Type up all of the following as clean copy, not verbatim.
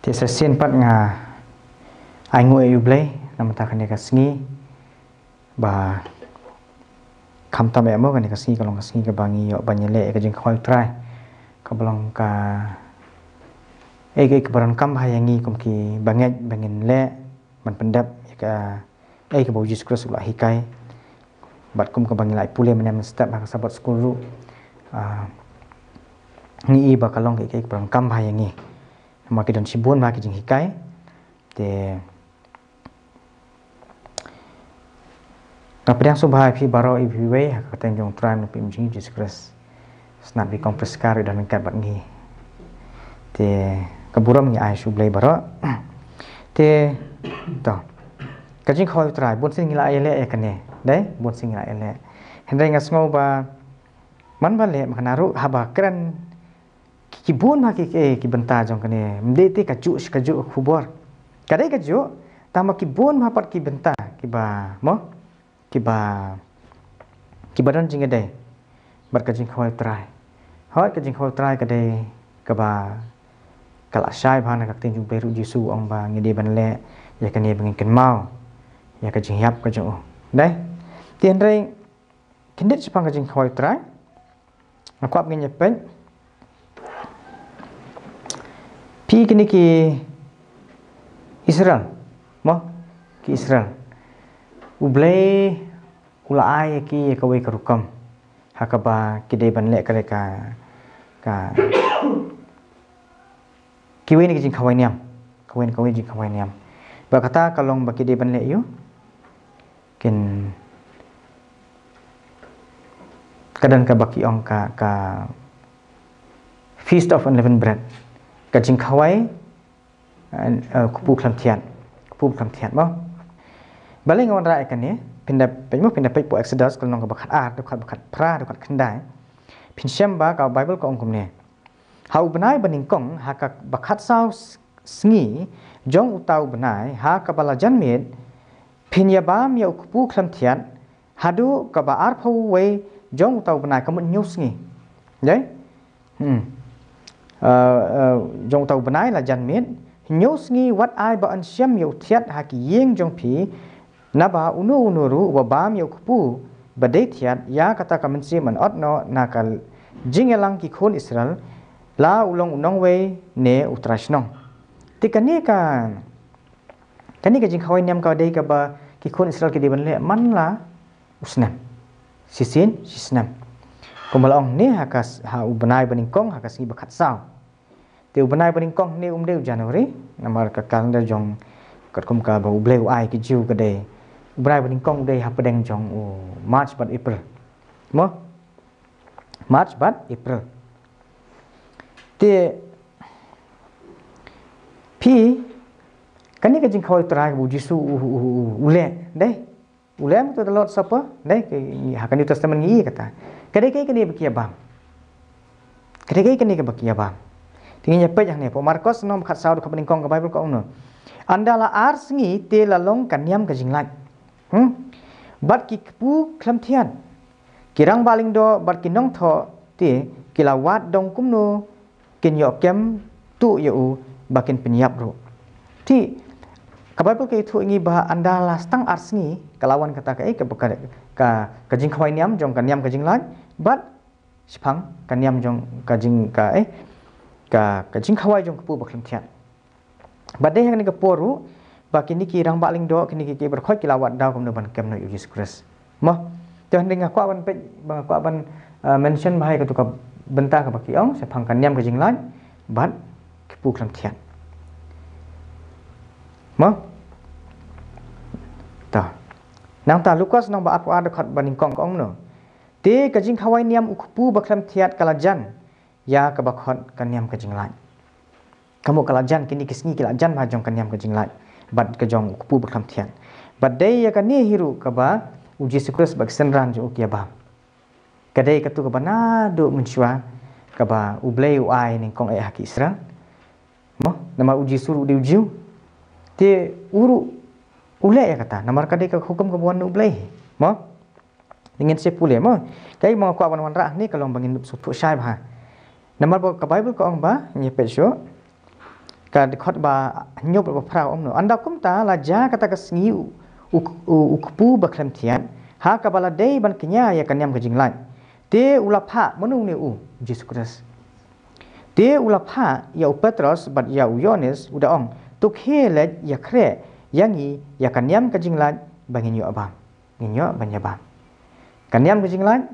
Thì sẽ xin bắt ngà ai ngồi yêu play nằm ta khane ka sngi ba kham ta me mo ka ne ka sngi ka long ka sngi ka bangi yo banyele ka jing khoi try ka belong ka ke baran kam hayangi kum ki banget bangin le man pendap ka ke bau Jesus Christ la hikai bat kum ka bangi lai pule menem step ha sabat school ru ni ba ka long ke baran kam hayangi ma ki don sibun ma ki jing hikai te Napedang subhai pi baro ibi we ka teng jong tram no pim jing Jesus Christ snap bi kompres kar dan kat bat ngi te kaburam ni ai su blai baro te to ka jing khoi trai bon sing la ai le ka ne dai bon sing la ai le hendai ngas ngau ba man ba le makanaru haba kran ki bon ma ki benta jong ka ne mde te ka ju khubor kadai ka ju tama ki bon ma pat ki benta ki ba mo ki badan jing ade bar ka jing khoi trai hoi ka jing khoi trai ka de ka ba kala shai bhana ka tin jung beru jisu ong ba ngi de ban le ya ka ne bangin ken mau ya ka jing yap ka jong dai tien rei kindit sepang ka jing khoi trai ma kwap ngi nyepen pi kini ki Israel mo ki Israel ublay ulai ki kawai karukam hakaba kidai banle kare ka kiwe ni jing kawai niam kawai jing kawai niam ba kata kalong ba kidai banle yu kin kadan ka baki ong ka feast of unleavened bread ka jing kawai kupu klam thiat mo Baling orang rakyat kan ni, pindah po Exodus kalau nongko bakat bakat pra, bakat kendai. Pinsem ba kau Bible kau ongkom ni. Hau benai beningkong haka bakat sau sengi jong utau benai haka balajan mit pinyabam ya ukupu klam tiat hadu kaba arpau we jong utau benai kamu nyus sengi. Jadi, jong utau benai la jan mit nyus sengi wat ai ba ansiam ya tiat haki yeng jong pi Naba unu-unuru wabam yokupu badai tiat ya kata kamensi man otno nakal jingelang ki khon Israel la ulong unong we ne utrashnong tikani ka jing khawai niam ka dei ka ba ki khon Israel ki diban le man la usnam sisnam komalong ne hakas ha ubanai baningkong hakas ni bakat saw te ubanai baningkong ne umdeu Januari namar ka kalendar jong katkum ka ba ubleu ai ki jiu ka dei Brai beningkong day hapadeng jong March but April. Mo? March but April. Te pi kani ka jing khoi trai bu jisu ule dai. Ule am to the Lord Supper dai ke hakan New Testament ngi kata. Kadai kani bakia bam. Kadai kani ka bakia bam. Tingnya pe yang ne po Markus nom khat sau ka beningkong ka Bible ko no. Andala ars ngi te lalong kanyam ka jing lai. Bat ki pu klam thian kirang baling do bat ki nong tho ti kilawat dong kumno kin yo kem tu yo bakin penyap ro ti kababel ke thu ngi ba anda lastang arsngi kalawan kata ka jing khwai niam jong kan niam ka jing lai bat sipang kan niam jong ka jing ka jing khwai jong pu ba klam thian bat de hang ni ka poru Bakini ki rang baling do kini ki berkhoi kilawat daw kom ban kem no Jesus Christ. Mo to hande nga kwa ban pe bang kwa ban mention bahai ka tu ka benta ka baki ong se phangkan niam ka jinglan bat ki pu klam thian. Mo ta nang ta Lukas nang ba apa ada khat baning kong ong no. Te ka jing khawai niam ukpu ba klam thiat kalajan ya ka bakhot kan niam ka jinglan. Kamu kalajan kini kisngi kalajan ma jong kan niam ka jinglan. Bad ke jong kupu berkam tian. Bad day ya kan ni hiru kaba uji Yesus bag senran jo kia ba. Kadai katu kaba na do menchua kaba ublei uai ning kong haki Israel. Mo nama uji suru di ujiu. Te uru ule ya kata namar kadai ka hukum kabuan ublei. Mo ingin sepule mo. Kai mo kwa wan rah ni kalau bangin sutu syai ba. Namar ka Bible ko ong ba nyepet syo ka dekhot ba nyop ba prau omno anda kum ta la ja kata ka sngi ukpu ba klem tian ha ka bala dei ban kenya ya kanyam ka jinglan te ulapha manu ne Jesus Christ te ulapha ya Petros bat ya Yohanes udah ong tuk hele ya kre yangi ya kanyam ka jinglan bangin yo abam nginyo banya bam kanyam ka jinglan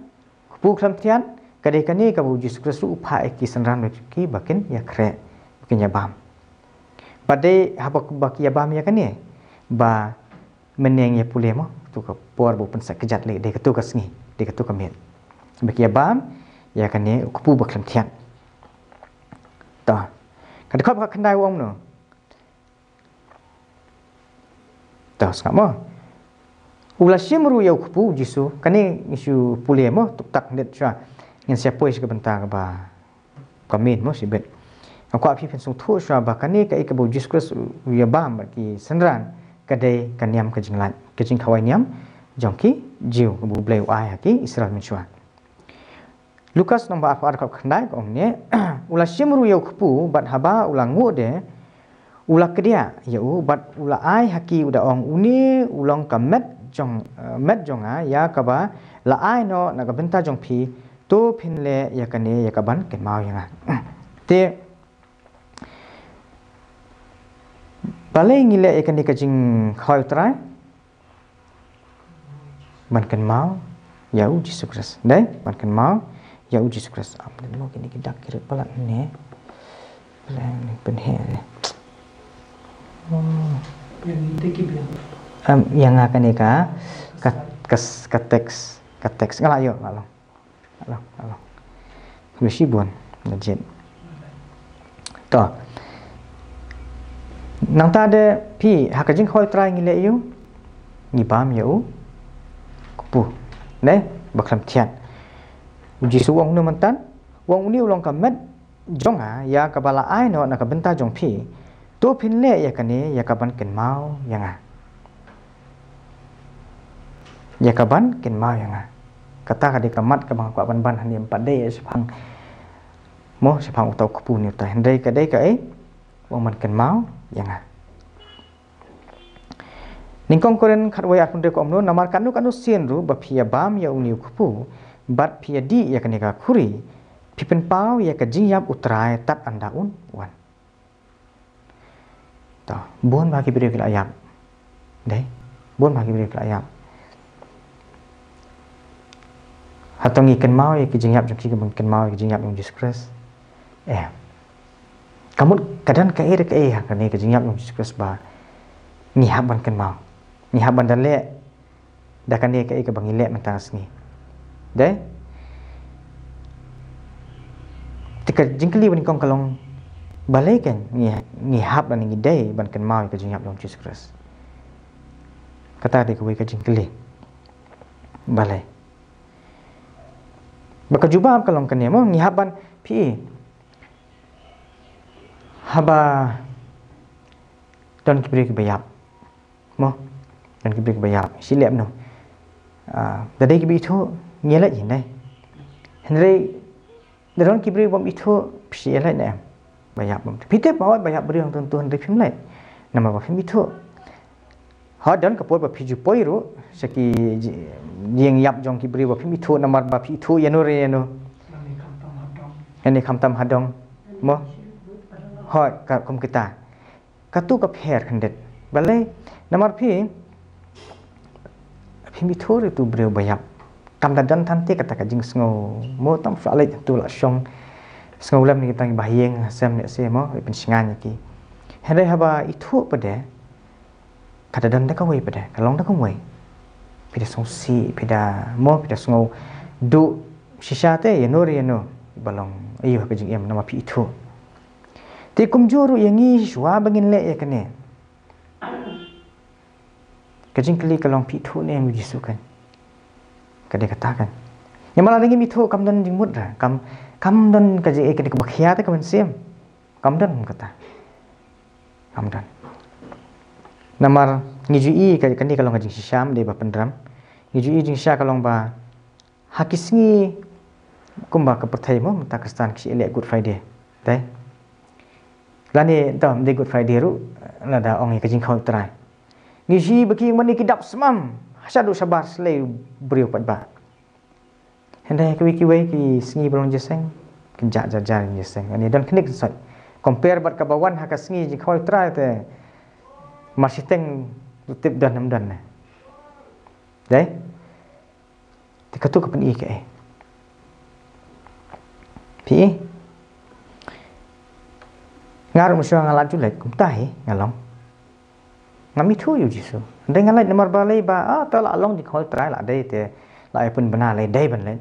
pu klem tian kadai kani ka bu Jesus Christ upha ki sanran ki bakin ya kre bakin ya bam padai habak baki ya bam ya kani ba meneng ya pule mo tu ka por bu pensak kejat le de ketu ka sngi de ketu ka met baki ya bam ya kani ku bu klem tian ta ka khop ka khandai wong no ta skam mo ula shimru ya ku jisu kani isu pule mo tuk tak net cha ngin siapa is ka benta ka ba kamin mo sibet aku api pensung thu sha ba kani ka ikabu Jesus Christ ya bam ki sanran kadai kanyam ka jinglan ka jing khawai nyam jongki jiu bu blai ai ki Israel menchua Lukas nombor apa ka khandai ko ne ula shimru ya ku bat haba ula ngu de ula kedia ya bat ula ai haki uda ong uni ulong ka met jonga ya ka ba la ai no na ka benta jong phi to phinle ya kane ya ka ban ke mau ya te balai ngile ya kane ka jing khoi trai ban kan mau ya Jesus Christ dai ban kan mau ya Jesus Christ am de mo kini dak kira pala ne pala ni pen he yang akan ni ka teks ngala yo ngalo mesti buan legit to nang ta de pi hakajing khoi trai ngile yu ni bam yu kupu ne baklam tian uji suwong nu mantan wong ni ulong ka met jonga ya ka bala ai no na ka benta jong pi to phin le ya kane ya ka ban ken mau yanga ya ka ban ken mau yanga kata ka de ka mat ka bang kwa ban hanim pade sepang mo sepang utau kupu ni ta hendai ka dei ka wong man ken mau yanga ningkong koren khatwai apun de ko omno namar kanu sien ru ba phia bam ya uni kupu bat phia di ya kane ka khuri pipen pau ya ka jingyap utrai tat anda wan ta bon bagi beri kala ayam dai bon bagi beri kala ayam hatong ikan mau ya ki jingyap jong ki ken mau ki jingyap jong Jesus Christ kamu kadan ka ka kane ka jingyap jong Jesus Christ ba ni haban ken mau ni haban dan le da kane ka bangile mentang sni dai tika jingkli ban kong kalong balai kan ni hab dan ni dai ban kan mau ka jingyap long Jesus Christ kata de ko ka jingkli balai baka jubab kalong kan mo ni haban pi haba don kibri ke bayap mo don kibri ke bayap silep no dadai kibri thu ngela yin dai henry don kibri bom itu psi lai ne bayap bom pite bawa bayap beri orang tuan dari film lai nama ba film itu ha dan kapor ba phiju poiru saki yang yap jong kibri ba film itu nama ba phi itu yano re yano ini kamtam hadong mo ha ka kom kita katu ka pher khandet balai nama phi film itu itu beri bayap kam dan tanti kata ka jing sngo mo tam fa lai tu la shong sngo lam ni tang bahiyeng sem ne se mo pen singan ki hele haba itu pade kata dan da ka wei pade kalong da ka wei pida song si pida mo pida sngo du shisha te ye no re no balong ayo ka jing em nama pi itu ti kumjuru yangi shwa bangin le ya kane ka jing kli kalong pi itu ne mu jisukan kadai katakan yang malah lagi mito kamdan jingmut ra kamdan kaje ek ke bakhia te kamen sim kamdan kata kamdan namar ngijui ka kani kalong jing sisham de ba pendram ngijui jing sha kalong ba hakisngi kumba ka perthai mo takistan ki ele good friday dai Lani entah di Good Friday ru lada ong ke jing khau trai. Ngisi bagi mani kidap semam. Hasadu sabar selai beriu pat ba. Hendai ke wiki ki sengi belum jeseng. Kenjak jajar jeseng. Ani dan kenik soi. Compare bat kabawan haka sengi jing khau trai te. Masih teng tip dan namdan. Dai. Tikatu ke pen i ke. Pi ngaru musya ngalat julek kum tahi ngalong ngami thu yu jisu dai ngalai nomor balai ba ta la long di khol trai la dai te la pun bana le dai ban le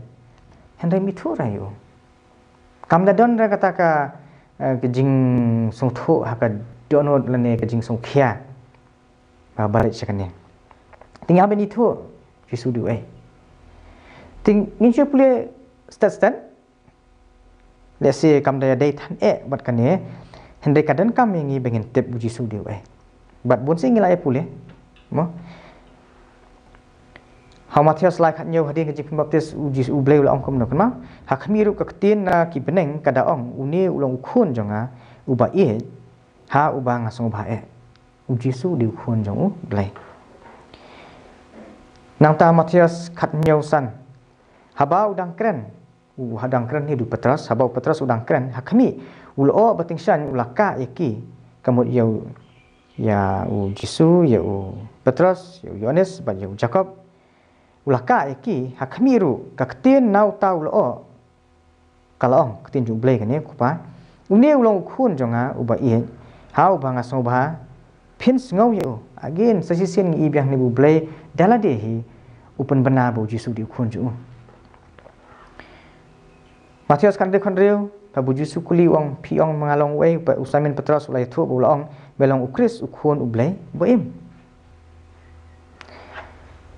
hendai mi thu ra yu kam da don ra kata ka ke jing song thu ha ka donot la ne ke jing song khia ba barit sakane tinggal beni thu jisu du ting ngin chu pule stat let's say kam da dai than bat kane hendai kadan kami ngi bengen tep uji sudi bat bon sing ngilai pule mo how Matthias like nyo hadin ke jing baptis uji ublei ulang kom no kema ha khamiru ka tin na ki beneng kada ong uni ulang khun jonga uba ha uba ngasong ba uji sudi khun jong blai nang ta Matthias khat nyo san haba udang kren hadang kren hidu Petras habau Petras udang kren ha khami ulo bating shan ulaka yaki kamut yau ya u Jisu ya u Petras ya Yohanes ba ya Jacob ulaka yaki hakmiru kaktin nau tau ulo kalong ketin jublei kan ya kupa uni ulong khun jonga uba i hau banga soba pins ngau ya again sasisin ngi biang ni bublei daladehi upen bena bu Jisu di khun ju Matius kan de konreu Pabu Jisu kuli wong piong mengalong wei pa usamin Petras ulai tu bulong belong ukris ukhun ublei boim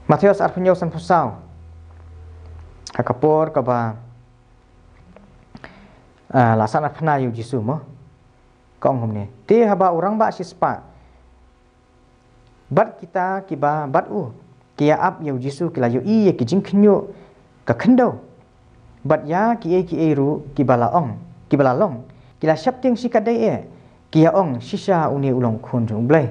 Matius arpenyo san pusau hakapor kaba lasana phna yu Jisu mo kong humne te haba orang ba sispa bat kita kiba bat kia ap yu Jisu kila yu i ki jingkhnyo ka khendo bat ya ki ru kibalalong kila syapting sikadai kia ong sisa uni ulong khun jong blai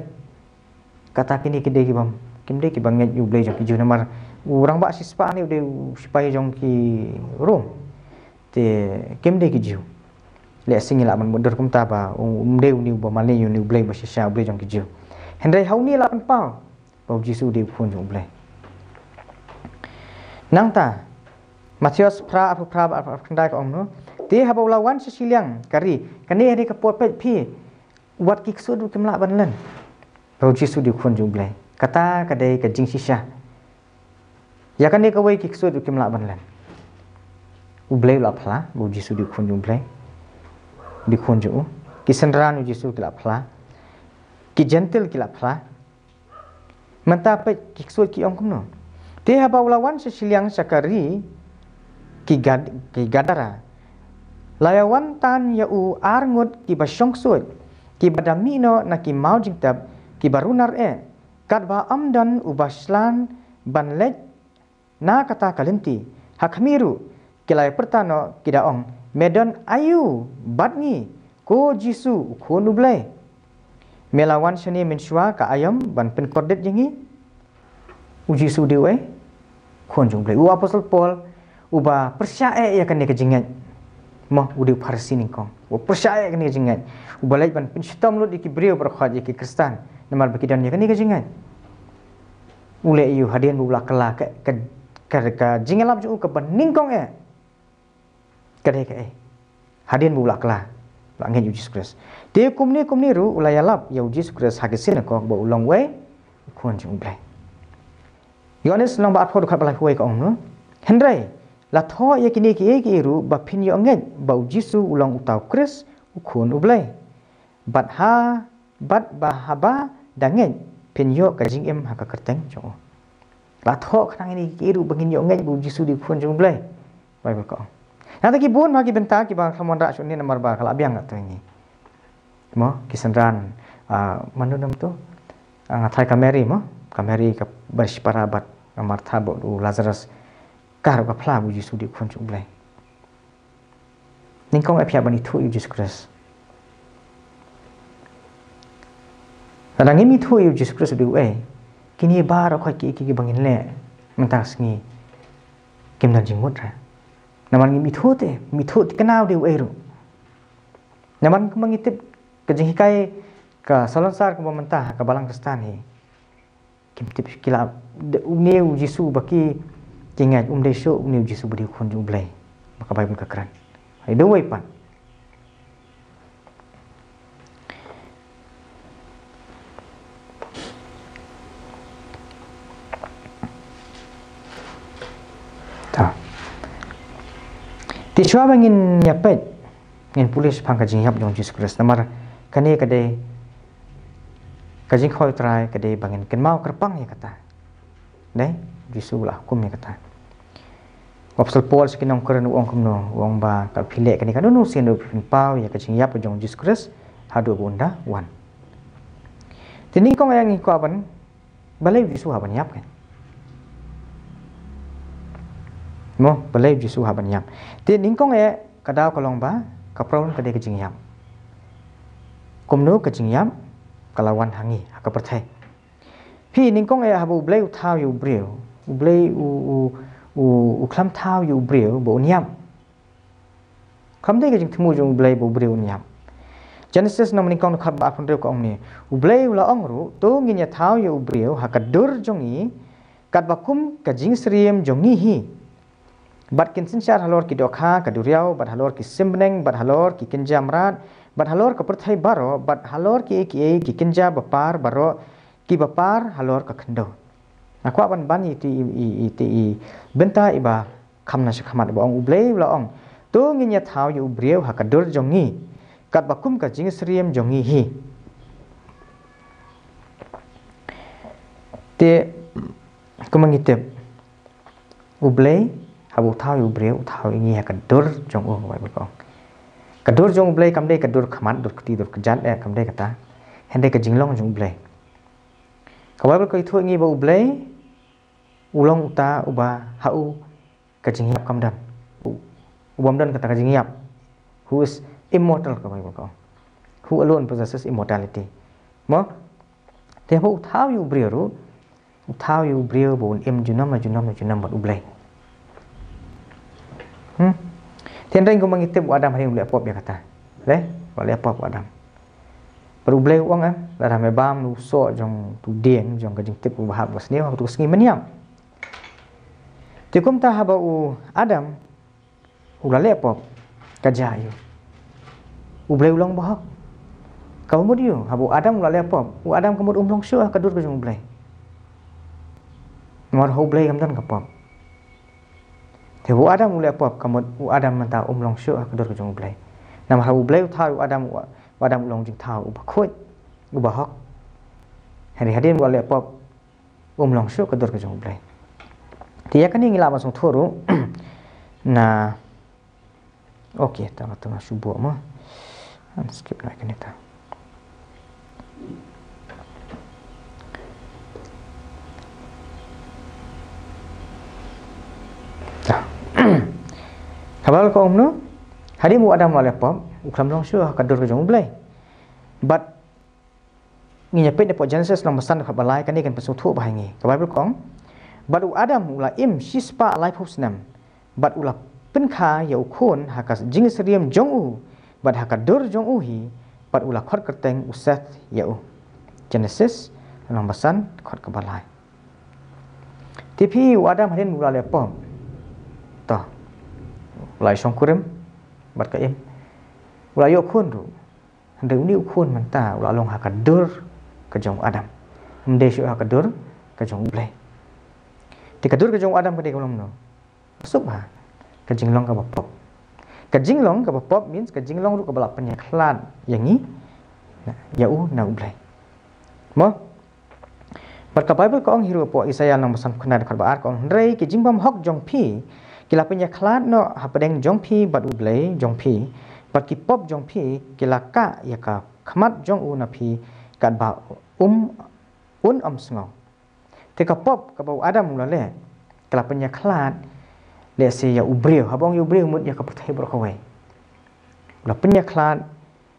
kata kini kide kibam kimde kibang nget yu blai jong ki namar urang ba sispa ni ude supaya jong ki rum te kimde ki ju le singila man mundur kum ta ba umde uni ba mali uni blai ba sisa blai jong ki ju hendai hauni la pan pau ba Jisu de khun jong blai nang ta Matius pra kendai ko ong no te habau lawan sesiliang kari kani hari ka pot pet pi wat ki ksu du kemla ban len bau Jisu di khun ju blai kata kadai ka jing sisa ya kani ka wei ki ksu du kemla ban len u blai la phla bau Jisu di khun ju blai di khun ju ki senran u Jisu ki la phla ki gentle ki la phla manta pet ki ksu ki ong kum no te habau lawan sesiliang sakari ki gadara layawan tan yau arngut ki basyong sut ki badamino na ki mau jingtab ki barunar kadba amdan ubaslan banlet na kata kalenti hakmiru kilai pertano kidaong medan ayu badni ko Jisu khun ublai melawan seni mensua ka ayam ban penkordet jingi u Jisu dewe khun jumblai u apostol Paul uba percaya ya kan ke jingat mah udah parsi ni kong u percaya kan ke jingat uba lai ban pencetam lu di kibriu berkhad ki Kristen namar baki dan ya kan ke jingat ule yu hadian bula kala ke jingalap ju ke bening kong kadai ke hadian bula kala la ngen Yesus Kristus de kumni ru ulayalap ya Yesus Kristus hagesin ko ba ulong we khon jung blai Yohanes nang ba apod khat balai huai ko ong hendrai la tho ye kini ki ru ba phin yo nget ba Jisu ulang utau Kris ukhun ublai bat ba haba danget phin yo ka jing em ha ka kerteng jo la tho khang ini ki ru bangin yo nget ba Jisu di khun jung blai Bible ko na ta ki bun ma ki benta ki ba khamon ra chuni namar ba kala biang ngat ni mo kisandran manu nam to ngathai kameri mo kameri ka barshipara bat amartha bo Lazarus kar ka phla bu Jisu di khun chung blai ning kong apia bani thu Yesus Kristus Rangi mi thu yu Jesus Christ du kini bar khoi ki bangin le mentah sngi kim dan jingmut ra naman mi thu te kenau du ru naman mangitip ke jing hikai ka salonsar ke mentah ka balang kristan hi kim tip kila uneu Jesus baki kingat de sho uneu Jesus budi khon ju blai maka Bible ka kran ai do wai pan Ti chua bangin yapet ngin pulis phang ka jing yap jong Jesus Christ namar kane kade ka jing khoi trai kade bangin ken mau kerpang ya kata ne Jesus lah hukum ya kata Apostol Paul sekinong keren uang kumno uang ba ka phile kani ka no sen do pau ya ka jing yap jong Jesus Christ hadu bunda wan tini kong yang ko aban balai Jesus aban yap kan mo balai Jesus haban yam ti ningkong kadau kalong ba kapraun kade kejing yam kumno kejing yam kalawan hangi haka perthai phi ningkong habu blai thau yu breu blai u khlam thau yu breu bo nyam khamde kejing thmu jong blai bo breu nyam Genesis nom ningkong khat ba phun reu ko ong ni u blai la ong ru to nginya thau yu breu haka dur jongi kat bakum kejing sriem jongi hi Bat kin sinchar halor ki dokha ka duriau bat halor ki simbeneng bat halor ki kinja amrat bat halor ka perthai baro bat halor ki kinja bapar baro ki bapar halor ka khendo aku ban ti benta iba khamna se khamat ba ong ublei la ong to nginya thau yu brieu ha ka dur jongi kat bakum ka jing sriem jongi hi te kumangitep ublei habu thau yu breu thau ingi ha kadur jong o Bible ko kadur jong blai kamde kadur khamat dur kti dur kjat kamde kata hende ka jinglong jong blai ka Bible ko ithu ingi ba blai ulong uta uba hau ka jingyap kamdan ubam dan kata ka jingyap who is immortal ka Bible ko who alone possesses immortality mo te hu thau yu breu thau yu breu bon em junam bat blai Tian ring ko mangitip Adam hari mulai pop ya kata. Le, boleh pop Adam. Perlu beli uang kan? Dah me bam lu so jong tu dien jong ka jing tip u bahab wasni wa tu sengi meniam. Tikum ta haba u Adam u la le pop kaja yu. U beli ulang bahak. Kau mu dia habu Adam u la le pop. U Adam kamut umlong syo ka dur ka jong beli. Ngor ho beli kam dan ka pop. Thì vụ Adam mulai apa? Kamu Adam mentah long syuk kedor ke jong blai. Nama habu blai tahu Adam long jing tahu ubah khoi ubah hok. Hari-hari mulai apa? Long syuk kedor ke jong blai. Dia kan ini lama song thuru. Nah, okey, tengah subuh mah. Skip lagi ni ta. Kabal ko umno hari mu Adam wala pom ukram long syo kadur ke jong blai but nginya pe ne po Genesis nom san ka balai kan ni kan pesu thu bahai ngi kabal ko but u Adam ula im shispa life husnam but ula pen kha ya ukhon hakas jing seriam jong u but hakadur jong u hi but ula khot kerteng usat ya u Genesis nom san khot ka balai tipi u Adam harin ula le pom to Ulai song kurem bat ka em ulai yo khun ru hande uni khun man ta ulai long hakadur ka jong Adam hande shu hakadur ka jong blai ti kadur ka jong Adam ka de kolom no sup ha ka jinglong ka bapop ka jinglong ka bapop means ka jinglong ru ka balap nya khlan yang ni ya u na blai mo bat ka Bible ko ong hiru po Isaiah nang masan khna de khat ba ar ko rei ki jingbam hok jong phi Kila punya klat no hapadeng jong pi bat ublei jong pi bat ki pop jong pi kila ka ya ka khamat jong u na pi kat ba sngo te ka pop ka ba Adam la le kila punya klat le se ya ubreu habong yu breu mut ya ka puthai bro khawai la punya klat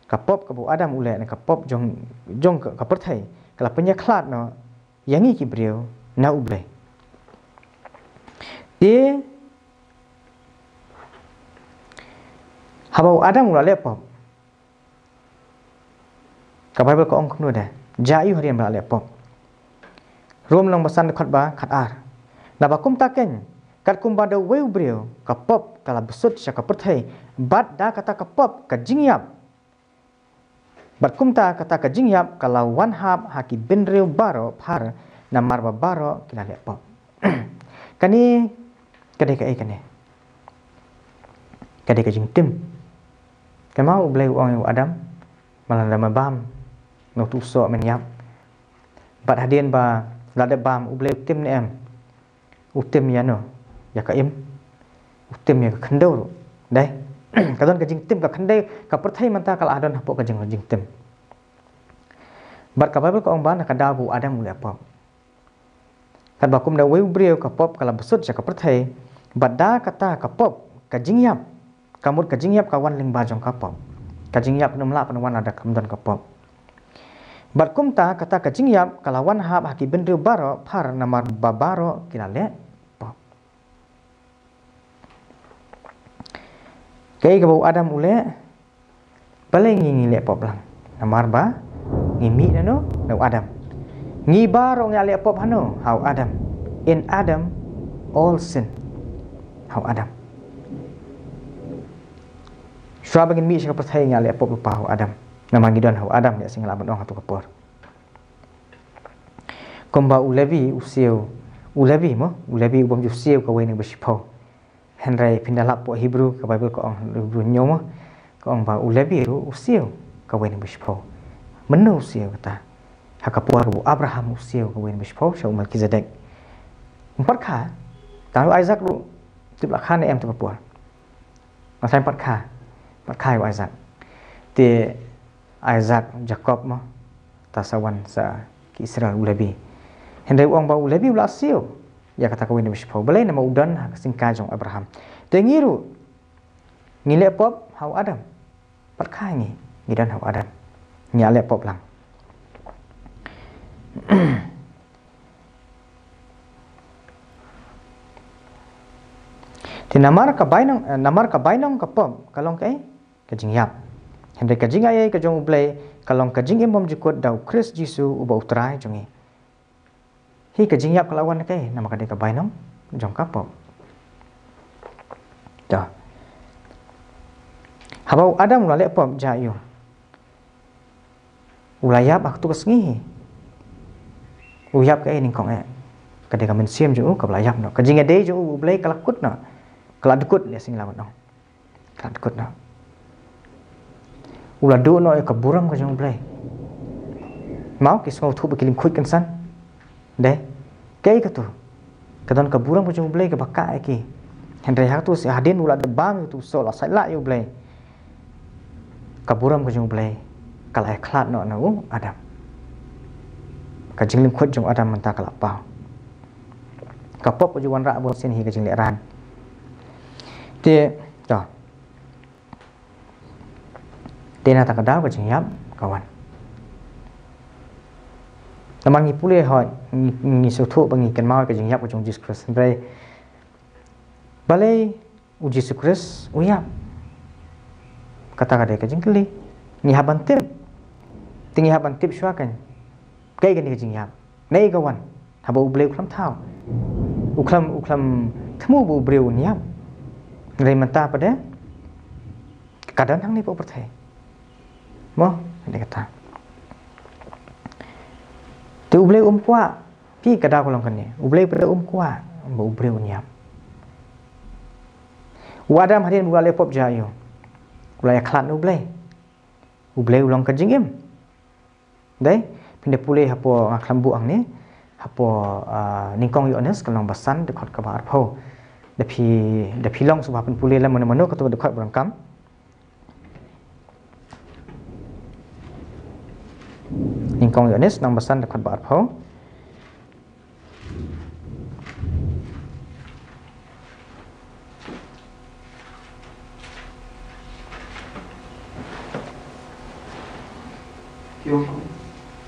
ka pop ka ba Adam ule na ka pop jong ka puthai kalau penyaklat no yang iki beliau na ublay dia habau Adam ula lepop ka Bible ko ong kunu dah jayu harian bala lepop rum long basan khat ba khat ar na bakum taken kat kum ba de weu brio ka pop kala besut sya ka perthai bat da kata ka pop ka jingyap bat kum ta kata ka jingyap kala one half haki benreu baro phar na marba baro kila lepop kani kadai ka kani kadai ka jingtim kemau blai ong Adam malanda mabam no tu so men yap bat hadien ba lada bam ublai tim ne em utim ya no ya ka im utim ya ka khandau dai kadon ka jing tim ka khandai ka perthai manta kal adon hapo ka jing tim bat ka Bible ko ong ban ka dabu Adam ule apa kad bakum da weu brio ka pop kala besut ja ka perthai bat da kata ka pop ka jing yap kamut ka jing yap ka wan ling ba jong ka pop ka jing yap num la pan wan ada kamdon ka pop bat kumta kata ka jing yap kala wan hab haki bendu baro phar namar babaro kila le pop kai ka bau Adam ule balai ngi le pop lang namar ba ngi mi no Adam ngi baro ngi le pop hano how Adam in Adam all sin how Adam Shua bagin mi siya percaya ngali apa lupa hu Adam. Nama ngidon hu Adam ya sing laban ong hatu kapor. Komba ulebi usiu ulebi ubam usiu ka wen besipo. Henry pindalap po Hebrew ka Bible ko ong Hebrew nyomo ko ong ba ulebi ru usiu ka wen besipo. Menu usiu kata. Hakapor bu Abraham usiu ka wen besipo sa umat Melkizedek. Empat ka. Tahu Isaac ru tibla khan em tu kapor. Masai empat ka. Pakai Isaac. Ti Isaac Jacob mo tasawan sa Israel ulebi. Henry uang ba ulebi ula siu. Ya kata kawin ni sipo. Balai nama udan singkai jong Abraham. Te ngiru. Ngile pop hau Adam. Pakai ni ngidan hau Adam. Nyale pop lang. Ti namar ka bainong ka pop kalong kai kajing yap henry kajing ayai kajong ublay kalong kajing imom jikot daw Chris Jisu uba utrai jongi hi kajing yap kalawan kai nama kadai ka bainong jong ka pop da habau Adam ulale pop jayu ulayap aktu kasngi uyap kai ning kong kadai ka mensiam jo ka layap no kajing ade jo ublay kalakut no kaladukut ya sing lawan no kaladukut no ula do no ka buram ka jong blai mau ki so thu bikilim khut kan san de kai ka tu kadon ka buram ka jong blai ka bakka ki henry ha tu si hadin ula de bam tu so la sai la yu blai ka buram ka jong blai kala khlat no no Adam ka jinglim khut jong Adam manta kala pa ka pop ju wan ra bo sin hi ka jing le ran te to Tena tak ada macam yap kawan. Naman ngi pulih hoi ngi sutu bangi kan mau ke jing yap ke jong Jesus Christ. Sampai balai uji Jesus Christ uyap. Kata kade ke jing keli ngi haban tip. Tingi haban tip shuakan. Kai kan ke jing yap. Nei kawan. Haba ubleu uklam tau. Uklam temu bu ubleu niap. Ngai menta pada kadang hang ni po pertai. Mo, dia kata. Tu ublei kuat. Pi kada kolong kan ni. Ublei pada kuat. Ba ublei nyap. Wadam hadian buka lepop jayo. Ulai aklat ublei. Ublei ulang kajing em. Dai, pindah pulih hapo aklam buang ni. Hapo ningkong yones kalong basan dekat ke bar pho. Dapi long sebab pulih lah mana-mana kata dekat berangkam. Ningkong yones nang basan dekat bar pho.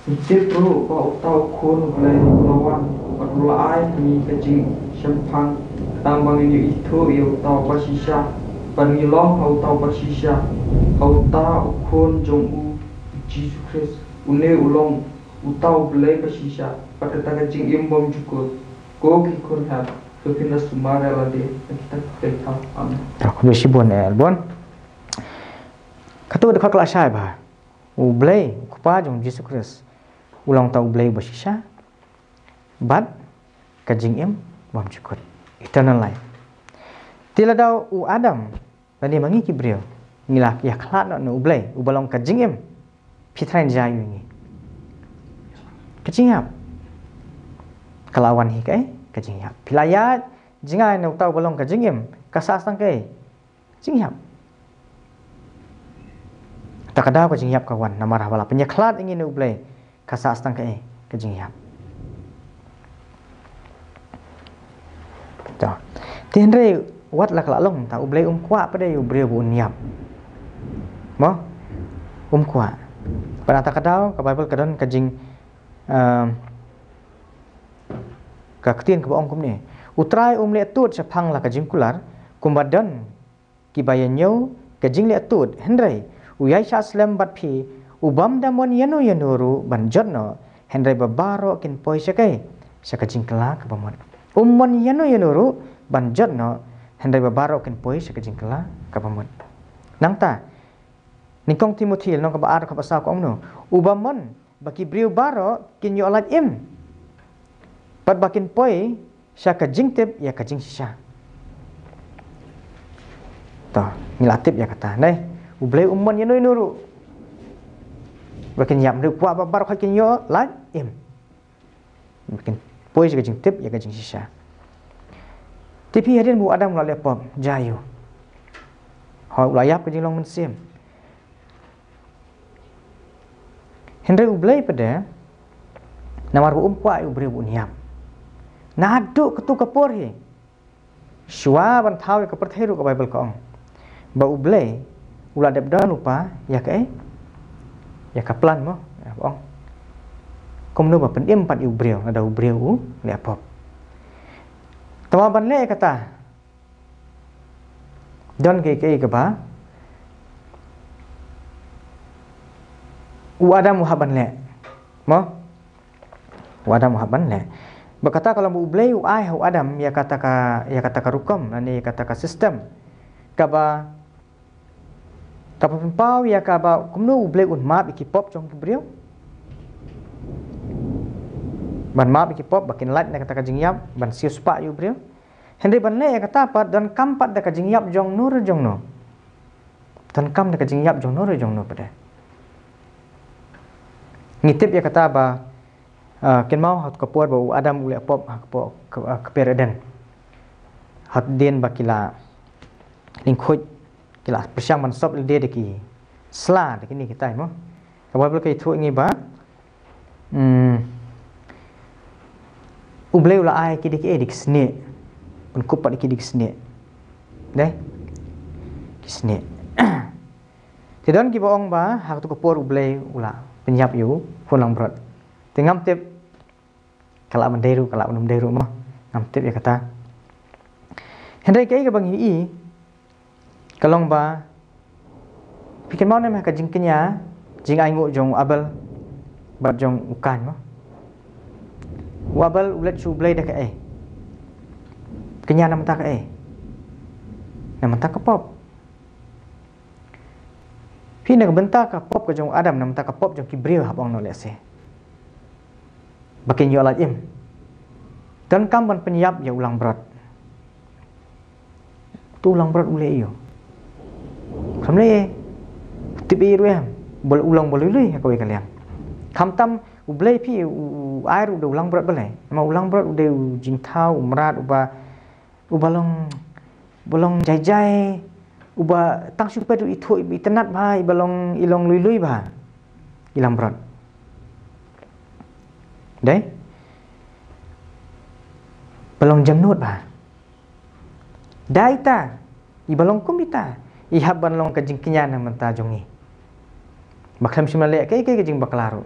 Tiếp tục có tàu khôn lên lawan berlai ni kecil sempang tambang ini itu yêu tàu pasisha panilong au tàu pasisha au ta khôn jong u Jesus Christ une ulong utau belai pasisha pada taga jing imbom cukup ko ki khôn ha kepina sumara lade kita kita amin aku besi bon bon katu dekat kelas saya bah u belai kupa jong Jesus Christ ulang tau belai basisha bat kajing im bom cukup eternal life tila dau u Adam tadi mangi kibriu ngilah ya khat no u belai u balong kajing im pitran jayu ni kajing ap kelawan hi kai kajing ap pilaya jingai no tau balong kajing im kasasang kai jing ap takada kajing ap kawan namarah bala penyeklat ingin u belai kasas tang ke jingyap to tien re wat la kala long ta ublei kwa pa de ubre bu nyap mo kwa pada ta kadau ka bible kadon ka jing ka ktien ka ong kum ni utrai le tut sa phang la ka jing kular kumbadan ki bayanyo ka jing le tut henrei uyai sha slam bat phi ubam damon yano yanuru banjotno henry babaro kin poi sakai saka jingkala ka bamon ummon yano yanuru banjotno henry babaro kin poi saka jingkala ka bamon nangta nikong timothy nong ka baar ka basa ko omno ubamon baki briu baro kin yo alat im pat bakin poi saka jingtep ya ka jing sisa to ngilatip ya kata nai ublei ummon yano yanuru bakin yam được qua baru khai kinyo lại im bakin poi juga jing tip ya ka jing sisa tipi hadian bu adam la lepom jayu ho layap ka jing long mensim henry ublai pada namar bu kwa u bre bu niam nadu ketu kapor hi shwa ban thau ka pertheru ka bible ka ong ba ublai ula dep dan lupa ya ka ya kaplan mo ya bong komno ba pen empat ubriu ada ubriu le apop tama ban le kata don ke ba u ada muhaban le mo u ada muhaban le berkata kalau mu ublei u ai hu adam ya kata ka rukom ani kata ka sistem kaba kapag pau ya kaba kumno ublei un map ikipop jong kibriu ban map ikipop bakin lat na kata kajingyap ban sius pa yu briu henry ban le kata pat dan kampat da kajingyap jong nur jong no dan kam da kajingyap jong nur jong no pada ngitip ya kata ba ken mau hat kapor ba adam ule pop hakpo keperadan hat den bakila lingkhoj kila persiang mansop dia deki sla deki ni kita mo kabel kai thu ngi ba ublei ula ai ki deki edik sne pun kupat deki dik sne deh ki sne tidon ki boong ba hak tu kapor ublei ula penyap yu pulang brot tingam tip kala menderu kala menderu mo ngam tip ya kata hendai kai ka bang i kalong ba pikir mau nama ka jingkenya jing ai ngo jong abel bat jong ukan mo wabel ulet su blai da ka kenya nam ta ka nam ta ka pop pina ka benta ka pop ka jong adam nam ta ka pop jong kibriu habong no lese bakin yo alat im dan kam ban penyap ya ulang berat tu ulang berat ule iyo kamle tibi ruem bol ulang bol lui ka we kalian kam tam ublei pi air udah ulang berat belai ma ulang berat udah jingtau umrat ubalong bolong jai uba tang super itu itenat bhai balong ilong lui ba ilang berat deh balong jamnut ba daita ibalong kumita ihab ban long kajing kinya na menta jongi baklam simale ke jing baklaru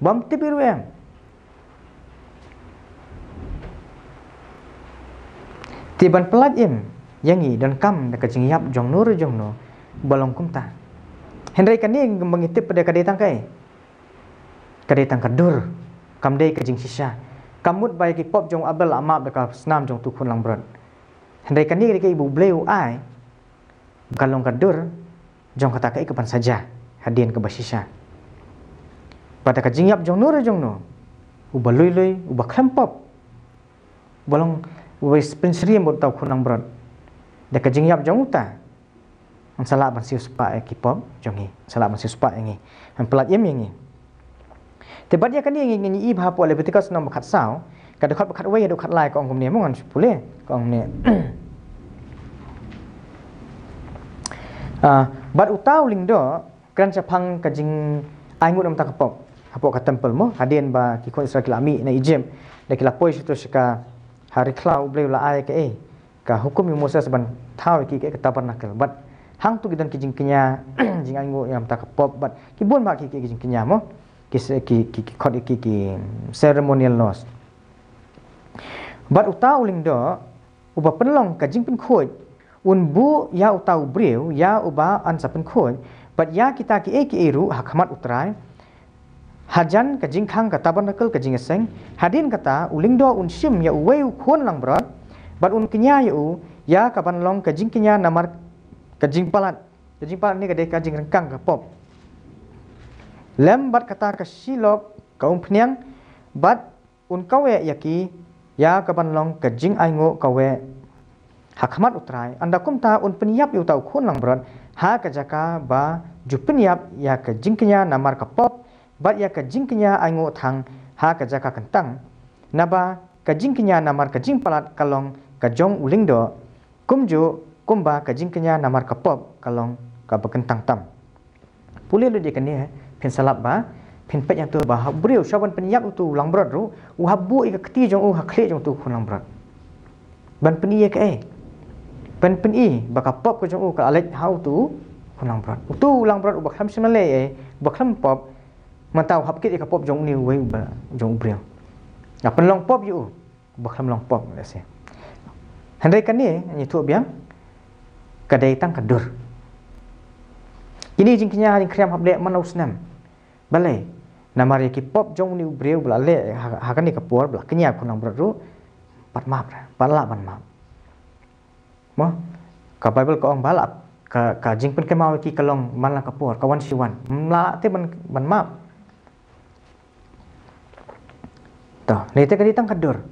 bam tibiru em tiban pelat im yangi dan kam da kajing yap jong nur jong no balong kumta hendrai kan ni mengitip pada kadetang kai kadetang kadur kam dei kajing sisa kamut bai ki pop jong abel amap da snam jong tukun lang brot hendrai kan ni ke ibu bleu ai kalong kadur jong kata kai kapan saja hadian ke basisa pada kajing yap jong nur jong no ubalui ubak klempop balong wis pensri mbot tau kunang brot da kajing yap jong uta ang sala ban siu spa ki pop jong hi sala ban siu spa ngi ang pelat yem ngi te badia kan ngi ngi i bha po le betika snam khat sao ka de khat wei do khat lai ko ngom ne mo ngan pule ko ne bat utau ling do kan chapang kajing ai ngut am ta kapop hapo ka temple mo hadien ba ki ko Israel ami na Egypt da kila poi situ sika hari klau bleu la ai ke ka hukum yang Moses ban thau ki ke tabernakel bat hang tu gidan kijing kenya jing ango yang tak pop bat ki bon ba ki kijing kenya mo ki khod ki ceremonial laws bat utau ling do uba penlong ka jing pen khoi un bu ya utau breu ya uba an sa pen khoi bat ya kita ki eru hakmat utrai hajan ka jing khang ka tabernakel ka jing seng hadin kata uling do un sim ya uwei khon lang brat bat un kenya ya ka ban long ka jing kenya namar ka jing palat ni ka de ka jing rengkang ka pop lem bat kata ka silop ka pnyang bat un kawe yaki ya ka ban long ka jing aingo kawe hakmat utrai anda kumta un penyap yu tau khon lang brat ha ka jaka ba ju penyap ya ka jing kenya namar ka pop bat ya kajing kenya aingo thang ha ka jaka kentang naba kajing kenya namar kajing palat kalong kajong uling do kumju kumba kajing kenya namar kapop kalong ka bekentang tam pule lu dia kene pin salap ba pin pet yang tu ba habriu shawan penyap tu lang brot ru u habu ika keti jong u hakle jong tu khun lang brot ban peni ye ke ban peni ba kapop ko jong u ka alek hau tu khun lang brot tu lang brot u ba kham simale ba kham pop mantau hap kit ka pop jong ni wei ba jong briang na penlong pop yu baklam long pop lese handai kan ni tu biang kadai tang kadur ini jing kenya jing kriam hap le manau snam balai namari ki pop jong ni briau bla le ha kan ni ka por bla kenya kunang bro pat map pat la ban map mo ka bible ko ong balap ka jing pen ke mau ki kalong man la ka por kawan siwan mla te ban map toh nete ka ditang kadur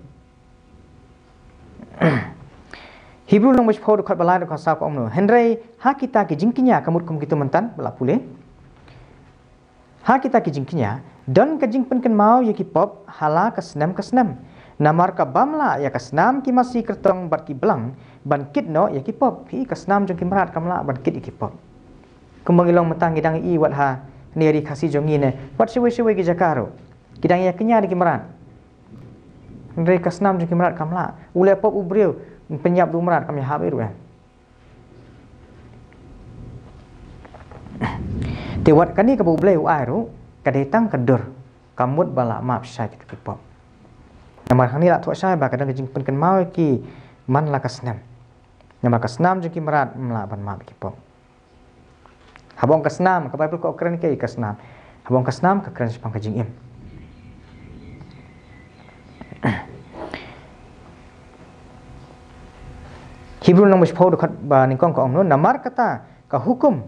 Hebrew nang mespau dekat balai dekat sa ko omno hendrai ha kita ki jingkinya kamut kum kitu mentan bala pule ha kita ki jingkinya dan ka jing pen ken mau ya ki pop hala ka senam namar ka bamla ya ka senam ki masih kertong bat ki belang ban kit no ya ki pop ki ka senam jong ki merat kamla ban kit ki pop kumangilong metang gidang i wat ha ni ri khasi jong ne wat siwe ki jakaro kidang ya kenya ki merat Ndai kasnam jeng kimrat kamla ule pop ubriu penyap du merat kami habiru tewat kani ka bubleu airu kadetang kadur kamut bala map sai ki pop nama khani la thua sai ba kadang jing pen kan mau ki man la kasnam nama kasnam jeng kimrat mla ban map ki pop habong kasnam ka bible ko keren ke kasnam habong kasnam ka keren sepang ka jing im Hebrew nang mespau dekat ba ningkong ko ong namar kata ka hukum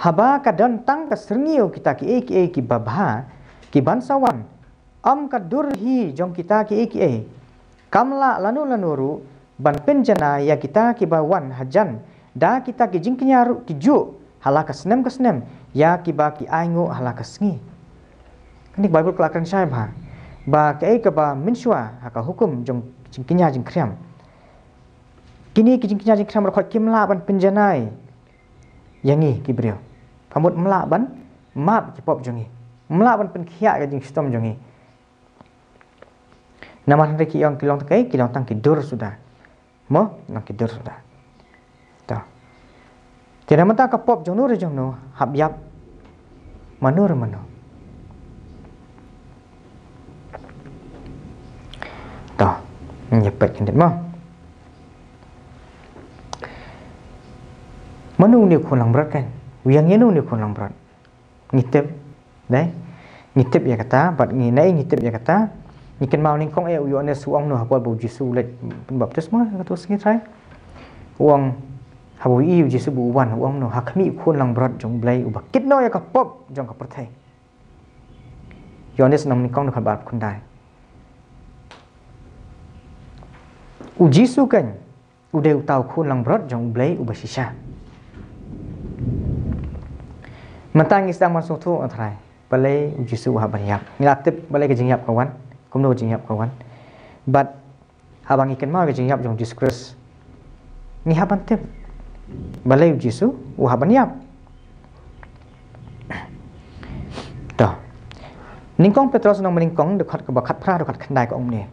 haba ka dan tang ka serngio kita ki babha ki bansawan am ka durhi jong kita ki kamla lanu ban penjana ya kita ki bawan hajan da kita ki jingkinya ru ki ju halaka snem ya ki ba ki aingo halaka sngi ni bible kelakan sai ba ka ba minswa ka hukum jong jingkinya jing kriam kini kijing-kijing jing kram rakhot kimla ban penjanai yangi kibriu pamut mla ban map ki pop jongi mla ban pen khia ka jing stom jongi nama hande ki yang kilong takai kilong tang kidur sudah mo nang kidur sudah ta tidak mata ka pop jong nur jong no hab yap manur Nyepet kendet mo. Manu ni khun lang berat kan. Wiang yenu ni khun lang berat. Ngitip, dai. Ngitip ya kata, bat nginai ngitip ya kata. Niken mau ning kong eu yo ne suang no hapol bu Jisu let baptisma kata singi trai. Uang habu i Jisu bu wan uang no hakmi khun lang berat jong blai ubak kit no ya ka pop jong ka perthai. Yohanes nam ning kong no khat bat khun dai. U Jisu kan udah tahu khun lang berat jong blai ubak sisa. Mentang isang masuk tu antrai. Balai u Jisu ha banyap. Ngilatip balai ke jingyap kawan. Kumno jingyap kawan. But habang ikan mau ke jingyap jong Yesus Kristus. Ni haban tip. Balai Yesus u haban yap. Dah. Ningkong Petrus nang meningkong dekat ke bakat pra dekat kendai ke om ni.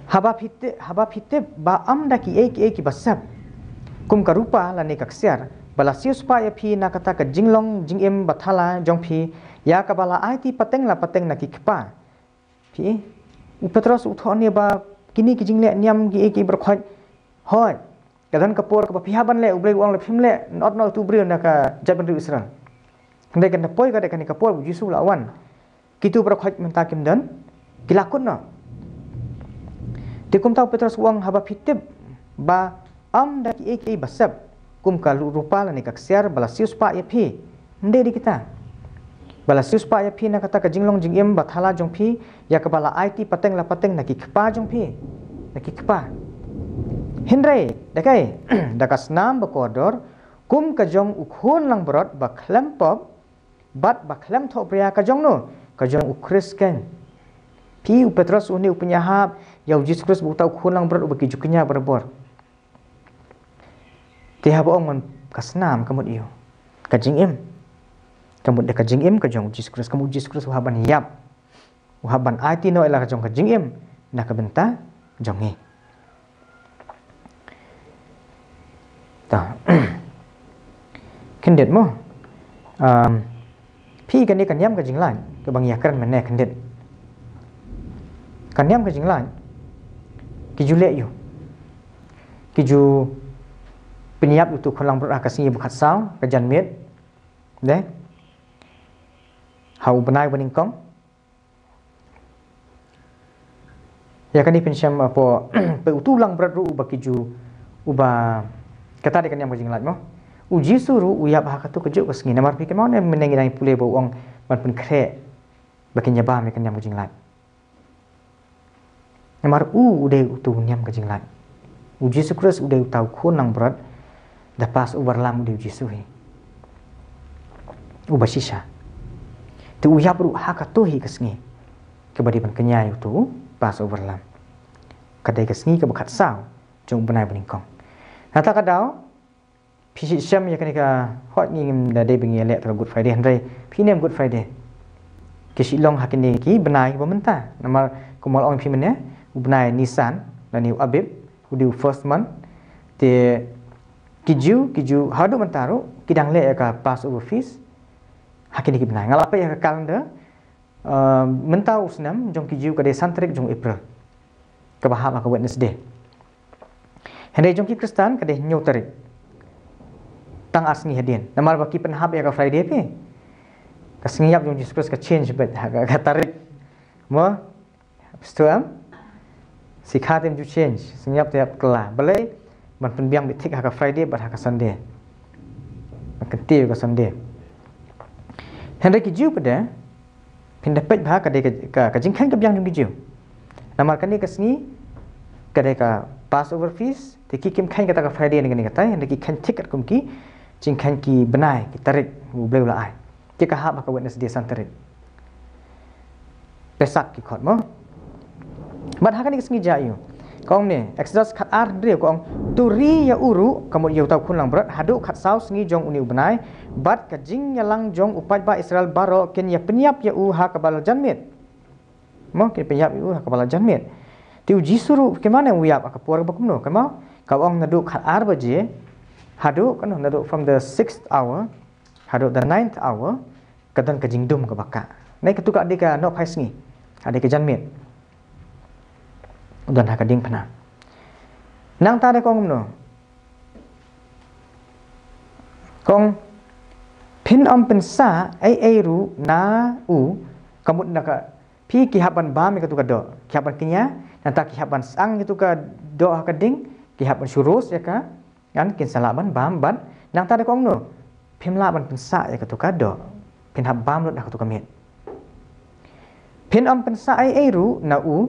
Haba pitip ba am daki eki basab. Kum karupa la ne kaksiar. Bala sius pa ya pi na kata ka jinglong jingim bathala jong pi ya ka bala IT pateng na ki kpa. Pi Petrus uthon ne ba kini ki jingle niam ki eki berkhoj hoi kadan kapur ka pi haban le ubre uang le phim le not no tu bre na ka jaban ru Israel. Ndai kan poi ka de kan kapur Jisu lawan. Kitu berkhoj menta kim dan kilakun no. Dikum tahu Petrus uang haba pitip ba am daki eki basab. Kum kalu rupa la ni kaksiar balasius pa ya pi ndai di kita balasius pa ya pi na kata ka jinglong jingim bathala jong pi ya ka bala IT pateng na ki kpa jong pi na ki kpa hindrai dakai dakas nam bakodor kum ka jong ukhon lang berat baklam pop bat baklam tho pria ka jong no ka jong ukris kan pi Petrus uni upenyahap ya Yesus Kristus bu tau khon lang berat ubaki juknya berbor. Tiap orang man kasnam kamut iyo kajing im kamut de kajing im kajong Yesus Kristus kamut Yesus Kristus uhaban yap uhaban IT no ela kajong kajing im na kabenta jongi ta kendet mo pi kan ni kan yam kajing lan ke bang yakran menne kendet kan yam kajing lan kijule yo kiju penyiap untuk kolang berat kasih bukat sao kajan mit deh hau benai beningkong ya kan ni pensiam apa peutulang berat ru bakiju uba kata dekan yang bajing lat mo uji suru uyap ha katu kejuk kesengi namar pikir mau ne menengi nang pule bau ong ban pen kre bakin nyaba me kan yang bajing lat namar ude utu nyam kajing lat uji Kristus ude utau kunang berat dapat uberlam di Yesus he, ubasisha. Tu uyap ru hakatuhi kesni, kebadiban kenyai tu pas uberlam. Kadai kesni kebakat sao, jong benai beningkong. Nata kadau, pisi syam ya kenika hot ngim dade bengi elek ter Good Friday handai, pinem Good Friday. Kesilong hakini ki benai bementa. Nama kumal ong pimene, benai Nissan dan ni Abib, udi first month. Te Kiju hadu mentaru kidang le ka Passover feast hakini ki benai ngalapa ya ka kalender mentau senam jong kiju ka de santrik jong April ka baham ka Wednesday henday jong ki Kristen ka de nyu tarik tang asni hadin namar baki penhab ya ka Friday pe ka singiap jong Jesus Christ ka change bet ka tarik mo stuam sikhatem ju change singiap tiap kela balai ban penbiang bitik haka Friday bat haka Sunday ketiu ka Sunday hendak kiju pada pindapat bah ka de ka jingkhan ka biang jung kiju namar kan ni kasni ka de ka Passover feast tiki kim khan kata ka Friday ni kata hendak ki khan tiket kum ki jingkhan ki benai ki tarik boleh ula ai tika ha ka Wednesday santarik pesak ki khot mo bat haka ni kasni jayu kong ni Exodus khat ar dre kong turi ya uru kamu yau tau kun lang berat hadu khat sau sengi jong uni benai bat ka jing yalang jong upat ba Israel baro ken ya penyap ya u ha kabal janmit mo ken penyap u ha kabal janmit ti uji suru ke mana uyap ka puar ba kumno kan mau ka ong nadu khat ar baje hadu kan nadu from the 6th hour hadu the 9th hour kadan ka jingdum ka baka nai ketuka de ka no phai sengi ade ka janmit udan hakading phana nang ta de kong no kong pin pensa ai ru na u kamut naka pi kihaban bam itu ka do kihaban kinya nanta kihaban sang itu ka do hakading kihaban syurus ya ka kan kin salaban bam ban nang ta de kong no pim laban pensa ya ka tu ka do pin hab bam lut ka tu ka met pin pensa ai ru na u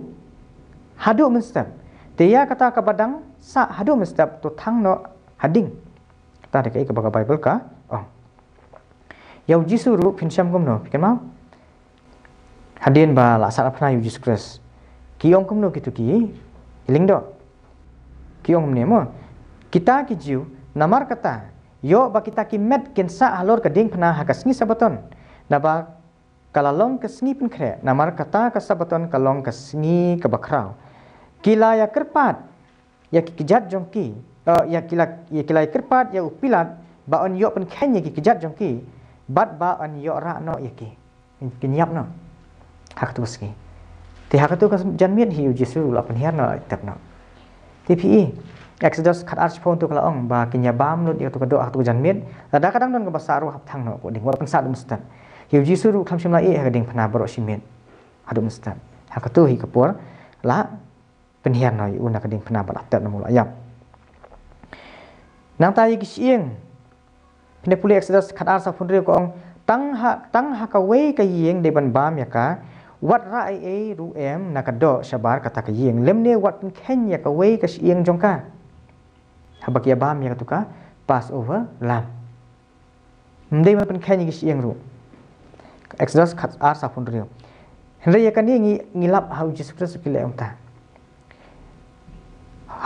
hadu menstab dia kata ka badang sa hadu menstab tu thang no hading ta de kai ka Bible ka oh yau jisuru pinsyam kumno pikan mau hadin ba la sat apna yu Jesus Christ kiong kumno kitu ki iling do kiong ne mo kita ki jiu namar kata yo ba kita ki met ken sa halor ka ding phna ha kasngi sabaton na ba kalalong kasngi pun kre namar kata ka sabaton kalong kasngi ka bakrau kila ya kerpat ya ki kijat jongki ya kila kerpat ya upilat ba on yo pen kenya ki kijat jongki bat ba an yo ra no yaki kinyap no hak tu ski ti hak tu kan janmiat hi jisu la pen hian no tap no tpi exodus khat arch phone tu kala ong ba kinya bam no dia tu kado hak tu janmiat ada kadang don ka basaru hap thang no ko ding wa pen sa dum stan hi jisu ru kham sim la e ha ding phana baro simen hadum stan hak tu hi kapur la pen hian no yu na ka ding phana ba tat no mula yap nang ta yi ki sieng Pine puli Exodus khat ar sa phun re ko ong tang ha ka wei ka yeng de ban bam ya ka wat ra ai ru em na ka do shabar kata ka yeng lemne wat ken ya ka wei ka sieng jong ka habak ya bam ya tu ka pass over lam ndai ma pen ken ya sieng ru Exodus khat ar sa phun re henre ya ka ni ngilap hau Jesus Christ ki le ong ta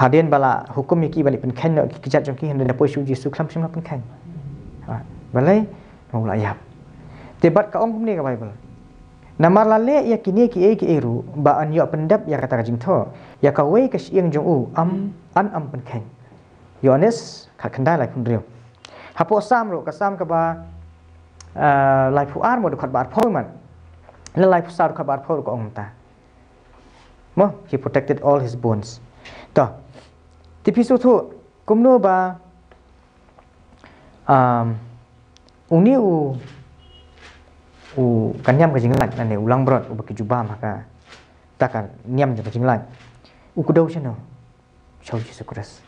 hadin bala hukum ki bali pen ken no ki jat jong ki henre na poisu Jesus kham sim pen ken balai mau layap debat ka ong ni ka Bible namar lale ya kini ki eru ba an yo pendap ya kata jing tho ya ka wei ka sieng jong u an pen ken Yohanes khat khandai lai phun riu hapo sam ro ka sam ka ba lai phu ar mo de khat bar phoi man le lai phu sa khat bar phoi ko ong ta mo he protected all his bones to tipisu thu kumno ba uni kan nyam ka jinglan ane ulang brot u baki jubam ka takar nyam ka jinglan u kudau chano chau Jesus Christ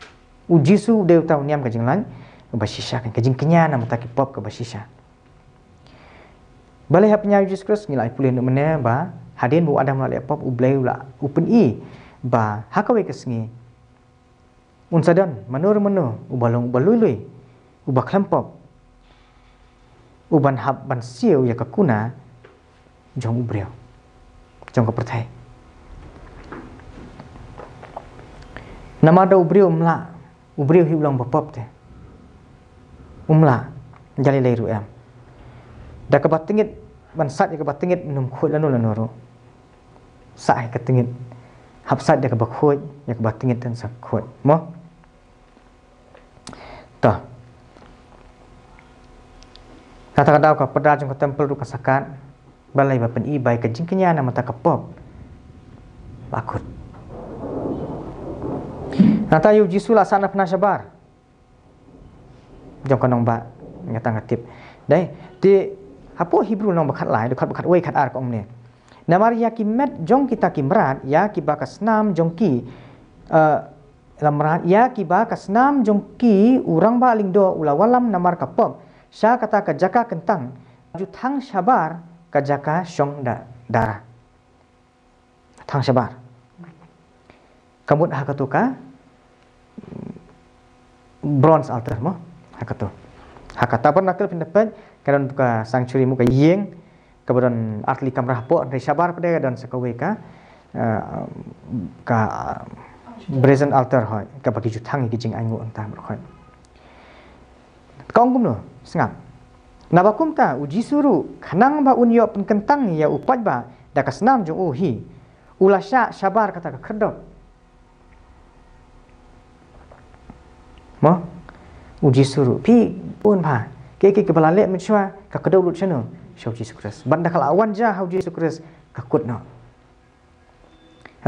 u jisu deu tau nyam ka jinglan ba shisha kan ka jing kenya na mata ki pop ka ba shisha balai hap nya Jesus Christ ngilai pulih no mene ba hadin bu adam la pop u bleu la u pen i ba hakawe kasngi unsadan manur u balong balului ubah klempop uban hab ban siu ya kakuna jong ubriau jong ka perthai nama da ubriau hi ulang bapop te jali lai ru em da ka batingit ban sat ya ka batingit num khoi lanu ro sa ai ka tingit hab sat ya ka bakhoi ya ka batingit tan sa khoi mo ta kata kadau ka pada jong ka temple ru ka sakat balai ba pen i bai ka jingkenya na mata ka pop bakut nata yu jisu la sana pna sabar jong ka nong ba ngata ngatip dai ti hapo Hebrew nong bakhat lai bakhat wei khat ar ka ong ne namar ya ki met jong kita ki mrat ya ki ba ka snam jong ki lamrat ya ki ba ka snam jong ki urang ba lingdo ulawalam namar ka pop sya kata ka jaka kentang jutang sabar ka jaka syong darah thang sabar kamut hakatuka bronze altar mo hakatu hakata pun nakal pendapat kadon ka sanctuary mu ka yeng kabron atli kamrah po dari sabar pada dan sakawe ka brazen altar hoy ka bagi jutang ki jing angu entah berkhoi kong kumno sengap nabakum ta uji suru khanang ba unyo pen kentang ya upat ba da kasnam jong hi ulasha sabar kata ka kherdop mo uji suru pi pun ba ke balale menchwa ka kedau lut chano shau Jesus Christ banda kala awan ja hau Jesus Christ ka kut no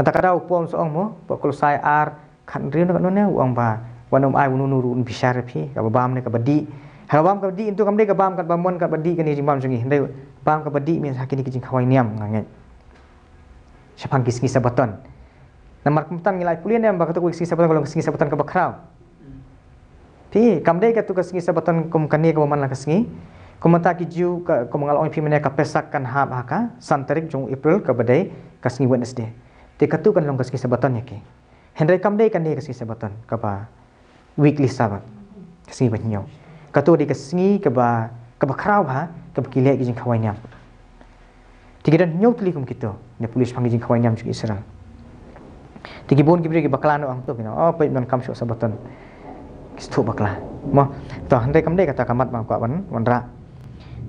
kata kadau pom soong mo pokol sai ar kan riu nak nona uang ba wanom ai unurun bishar phi ka bam ne ka badi ha bam ka badi itu kamde ka bam ka bamon ka badi ka ni jimam jungi ndai bam ka badi min hakini kijing khawai niam ngangai syapang kisngi sabaton namar kumtan ngilai pulian yang ba ka tu kisngi sabaton kalau kisngi sabaton ka bakrau phi kamde ka tu kisngi sabaton kum kani ka man la kisngi kumata ki jiu ka kumangal oi phi mene ka pesak kan hab haka santarik jong April ka badai kisngi Wednesday te ka tu kan long kisngi sabaton yake Henry kamde kan dia kisngi sabaton ka ba weekly sabat kisngi banyo kato di kisngi ka ba krau ha ka bakile kijing khawai niam tiga dan nyau tuli kum kito ne polis panggil jing khawai niam juga Israel tigi bon gibre ki baklano ang to kina oh pa non kam sho sabaton kisto bakla mo to Henry kamde kata kamat ma kwa ban wanra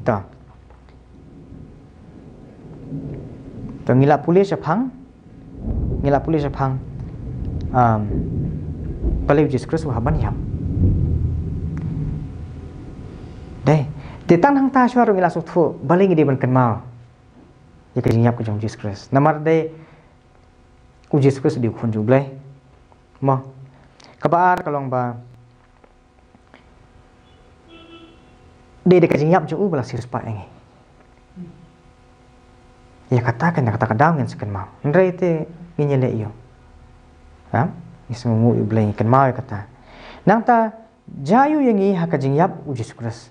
to ngila polis apang Palai Jesus Kristus wahaban yam. Deh, tentang hang ta syuaru ngila suktu balai ngide ban kenmal. Ya kajing yap kajong Jesus Kristus. Namar deh Jesus Kristus di kunjung blai. Mo. Kabar kalong ba. Deh kajing yap jung bala sirus pa engi. Ya katakan daw ngan sekenmal. Ndrai te nginyele iyo. Ha? Ismu iblay kan mau kata. Nang ta jayu yangi hakajing yap Jesus Kristus.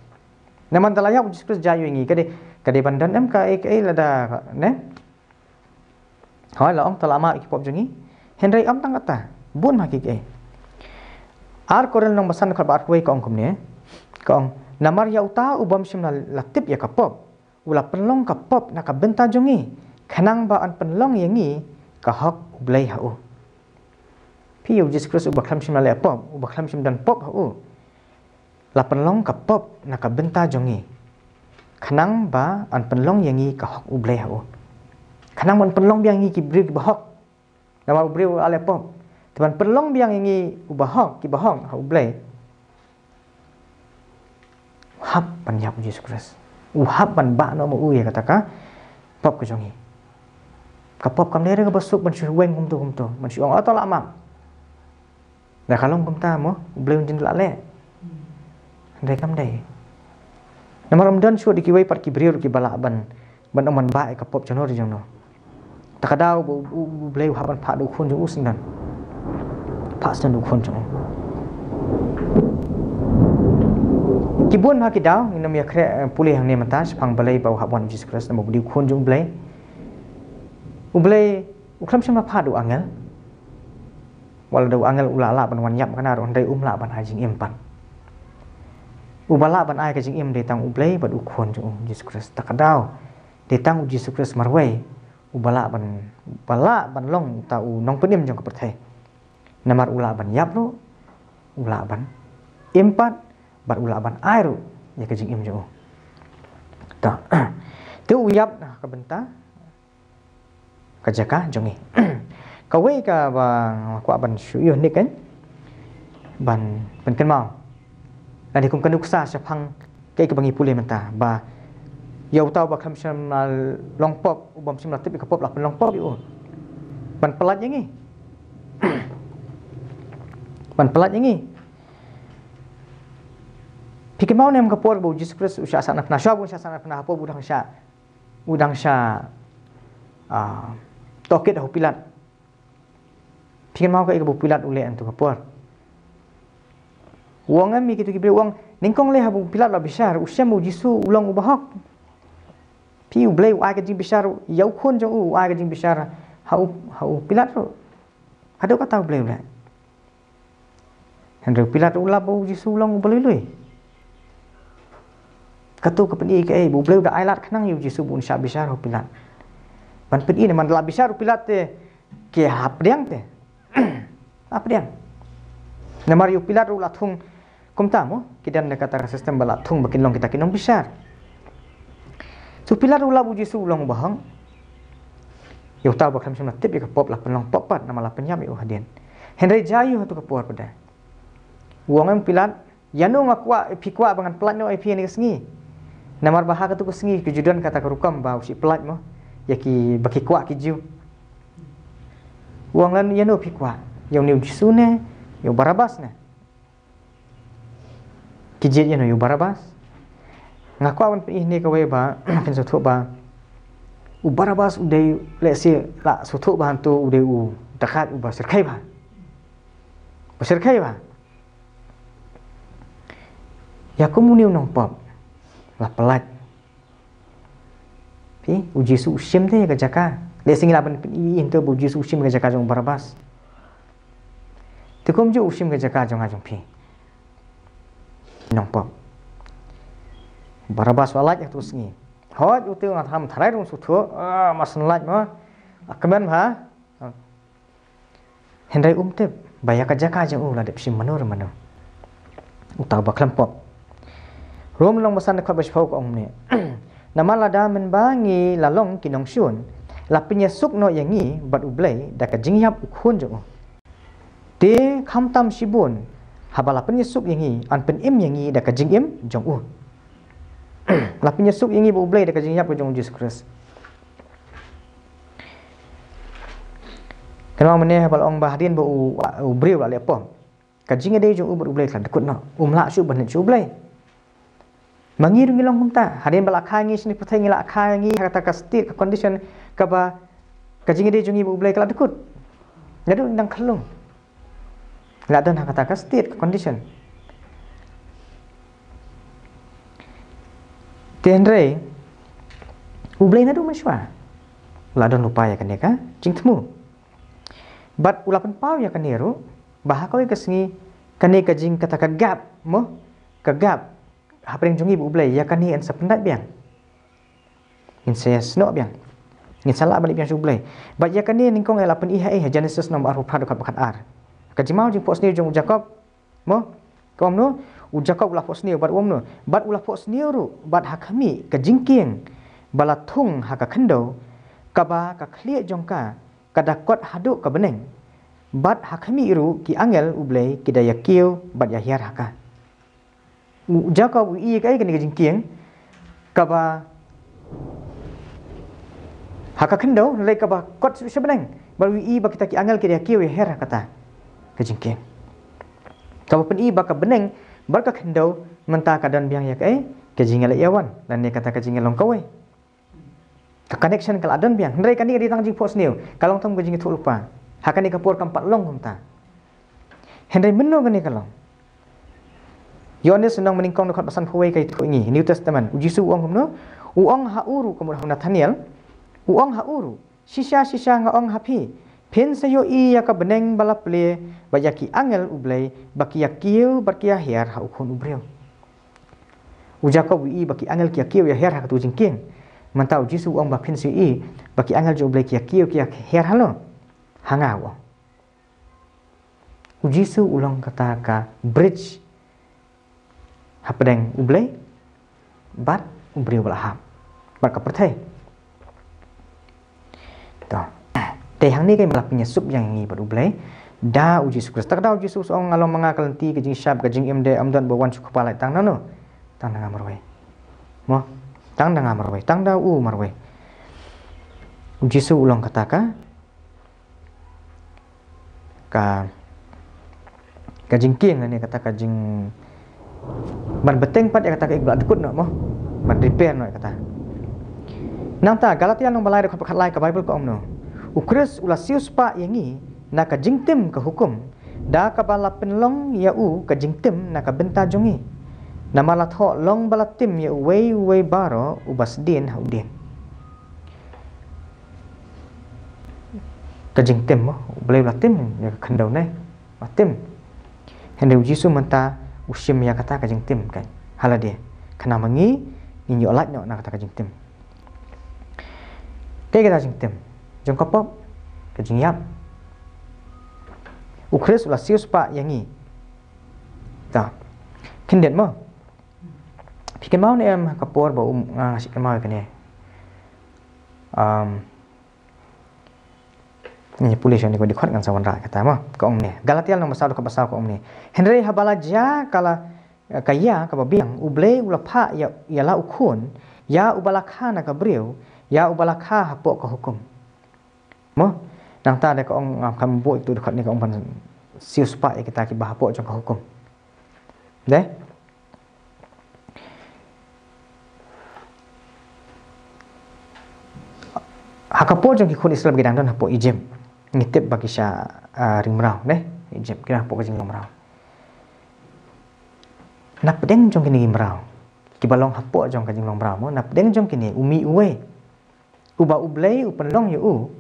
Naman talaya Jesus Kristus jayu yangi kade bandan em ka ek lada ne. Hoi la ong talama ikipop jungi. Henry am tang kata. Bun hakik Ar korel nong basan kal bar kuai ka ong kumne. Ka ong namar ya uta ubam sim latip ya kapop. Ula penlong kapop na ka benta jungi. Kanang ba an penlong yangi ka hok ublay hau. Piu Jesus Kristus ubah klam sim la pop, ubah klam sim dan pop hu. La penlong ka pop na ka benta jongi. Kanang ba an penlong yangi ka hok ublay hu. Kanang man penlong biang yangi ki bri ki bahok. Nama ubri ale pop. Teman penlong biang yangi ubah hok ki bahong ha ublay. Hab pan yap Jesus Kristus. Uhab pan ba no mo uye kata ka pop ka jongi. Ka pop kam nere ka basuk ban weng kumtu. Man siong atau lama. Dah kalong kumta mo, belum jendela le. Ndai kam dai. Nama Ramadan shu dikiwai par kibriu ki bala ban oman bae ka pop janor jangno. Takadau bleu haban pha du khun jung usindan. Pha stan du khun jung. Kibun ha ki dau inam ya kre pulih hang ne matas phang balai bau haban Jesus Kristus mo di khun jung blai. Ublai uklam sama pha du angel. Walau angel ulala ban wan yap kana ron dai umla ban hajing impan. Ubala ban ai ka jing im dai tang ublai ban ukhon jung Jesus Kristus takadau. Dai tang Jesus Kristus marwai ubala ban long ta u nong penim jong ka perthai. Namar ula ban yap ro ula ban impan ban ula ban ai ro ya ka jing im jong. Ta. Tu uyap ka benta ka jaka jongi. Kawai ka ba kwa ban shuyo ni kan ban kan mau la di kum kan uksa syapang kai ka bangi pule menta ba yau tau ba kham syam long pop ubam sim latip ka pop la long pop yu ban pelat yangi ban pelat yangi pikir mau nem ka por bu Jesus Kristus usha sana pna shabun sha sana pna hapo udang sha tokit hu pilat pikir mau ka ibu pilat ule antu kapor. Uang ami kitu kibre uang ningkong le habu pilat la besar usya mu jisu ulang ubahak. Pi ublei ai ka jing besar yau khon jong ai ka jing besar hau pilat ro. Hado ka tahu blei ule. Henry pilat ula bu jisu ulang ubelui. Katu ka peni ka bu blei da ailat khanang yu jisu bun sya besar hu pilat. Ban peni ne man la besar pilat te ke hap diang te. Apa dia? Namar yu pilat ru latung kumta mo kidan na kata sistem balatung bakin long kita kinong besar. Su pilat ru la bu jisu long bahang. Yu tahu bakam sima tip ya pop la penlong popat nama la penyam yu hadian. Henry jayu hatu kapor pada. Uang pilat yanu ngakwa pikwa bangan pelat no IP ni kesengi. Namar bahaka tu kesengi kejudan kata kerukam bau si pelat mo. Yaki baki kwa ki jiu. uang lan ya no pikwa yang ni Yesus ne yo Barabas ne kijit ya no yo Barabas ngaku awan ini kau ba pen sotu ba u Barabas udai lesi la sotu ba tu udai u dekat u basir kai ba ya komuniu nong pop la pelat pi u Yesus usim te ka jaka lesi ngila ban into bu Yesus usim ka jaka jong Barabas tekom ju usim ka jaka jong ajong pi nong pop Barabas walat yang terus ni. Hot utiu ngatam tharai rung sutu, masan lat ma. Kemen ha. Hendai umtip bayaka jaka jang la dep sim manur. Utau baklam pop. Rom long masan dekat bashpau ko omne. Nama lada men bangi lalong kinong syun. Lapinya suk no yangi bat ublai daka jingyap ukhun jong. De khamtam sibun. Habalapinya suk yangi anpen im yangi daka jingim jong Lapinya suk yang ibu blay dekat jingyap ke jong Yesus Kristus. Kenapa meneh bal ong bahadin bu ubriu la lepo. Ka jingga dei jong ubur ublay kan dekut no. Umla su ban su ublay. Mangiru ngilong kumta, hadin bal akhangi sini patai ngila akhangi kata ka state ka condition ka ba ka jingga dei jong ibu ublay kala dekut. Ngadu ndang khalung. La dan kata ka state ka condition. Tienrei ublay na do maswa ladon lupa ya kan ka jing temu bat ulapan pau ya kan ero bahakoi kesngi kane ka jing kata ka gap mo ka gap hapreng jongi bu ublay ya kan ni en sapendat biang in saya sno biang in salah balik biang ublay bat ya kan ni ningkong elapan iha Genesis nomor 4 dekat ar ka jimau jing pos ni jong Jacob mo kom no Jacob ulah pos ni bat omno bat ulah pos ni ru bat hakami ka jingking balatung haka khendo kaba ka khlie jongka kadakot haduk ka beneng bat hakami ru ki angel ublay kidaya kieu bat yahyar haka Jacob i kai ka ni jingking kaba haka khendo le kaba kot sebeneng baru i ba kita ki angel kidaya kieu yahyar kata ka jingking kaba pen i ba ka beneng barka khendau mentah kadan biang ya kai ke jingal yawan dan dia kata ke jingal long kawai ka connection kal adan biang ndai kan ni di tang jing pos new kalong tom ke jing tu lupa hakan ni kapur kampat long kumta hendai menno kan ni kalong Yohanes senang meningkong dekat pesan huwai kai tu ini New Testament ujisu uang kumno uang hauru kemudian Nathaniel uang hauru sisa ngaong hapi pen sayo i ya ka beneng balaple bayaki angel ublay baki yakiu baki yahir ha ukun ubreu ujaka wi baki angel ki yakiu yahir ha tu jingking mantau jisu ong ba pen si i baki angel jo ublay ki yakiu ki yahir halo hangawo ujisu ulang kata ka bridge ha pedeng ublay bat ubreu balahap bat ka pertai to teh hang ni kai malapnya sup yang ngi baru blay da uji sukres tak da uji su ong ngalong mangakal ti ke jing syab ke jing imde amdan bawan su kepala tang nano tang dang marwai mo tang dang marwai tang da u marwai uji su ulang kataka ka jing kieng ni kata jing ban beteng pat ya kata ka igbla dekut no mo ban repair no kata nang ta Galatia nang balai dekat lai ka Bible ko omno ukres ulah sius pa yangi na ka jingtim ka hukum da ka bala penlong ya u ka jingtim na ka benta jongi na malat ho long balatim ya wei baro ubasdin haudin ka jingtim mo boleh balatim ya khandau nai batim hendu jisu menta usim ya kata ka jingtim kan hala dia kana mangi inyo lat no na kata ka jingtim kai kata jingtim jong kapop ke jingyap ukres ulah sius pa yangi ta kindet mo pikin mau ni em kapor ba ngasih mau kan ni ni polis ni ko dikhot kan sawan ra kata mo ko om ni Galatia nomor 1 ke pasal ko om ni Henry habala ja kala kaya ka biang uble ulah pa ya la ukun ya ubalakha na ka breu ya ubalakha hapok ka hukum mo nang ta de ko ong kam bo itu dekat ni ko ong pan siu spa kita ki bah po trong hukum de hakapo trong ki khun Islam gidang don hapo ijem ngitip bagi sya ring merau de ijem kira hapo kajing merau nap deng trong kini merau ki balong hapo trong kajing merau mo nap deng trong kini umi uwe uba ublei upenlong yu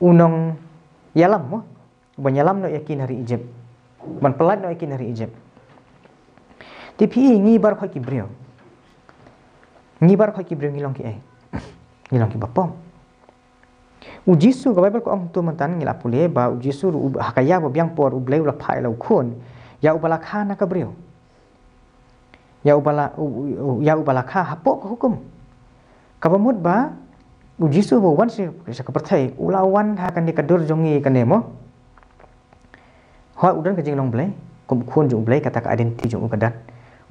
unong yalam mo banyalam no yakin hari Egypt ban pelat no yakin hari Egypt tipi ngi bar khoi kibriyo ngilong ki ngilong ki bapong ujisu ga bible ko ong tu mantan ngila pule ba ujisu hakaya ba biang por ublei ula phai lau khun ya ubala khana ka briyo ya ubala kha hapo ko hukum kabamut ba ujisu bo wan si ka perthai ulawan ha kan dikadur jongi kan mo hoi udan kajing long blai kum khun jong blai kata ka identity jong kadat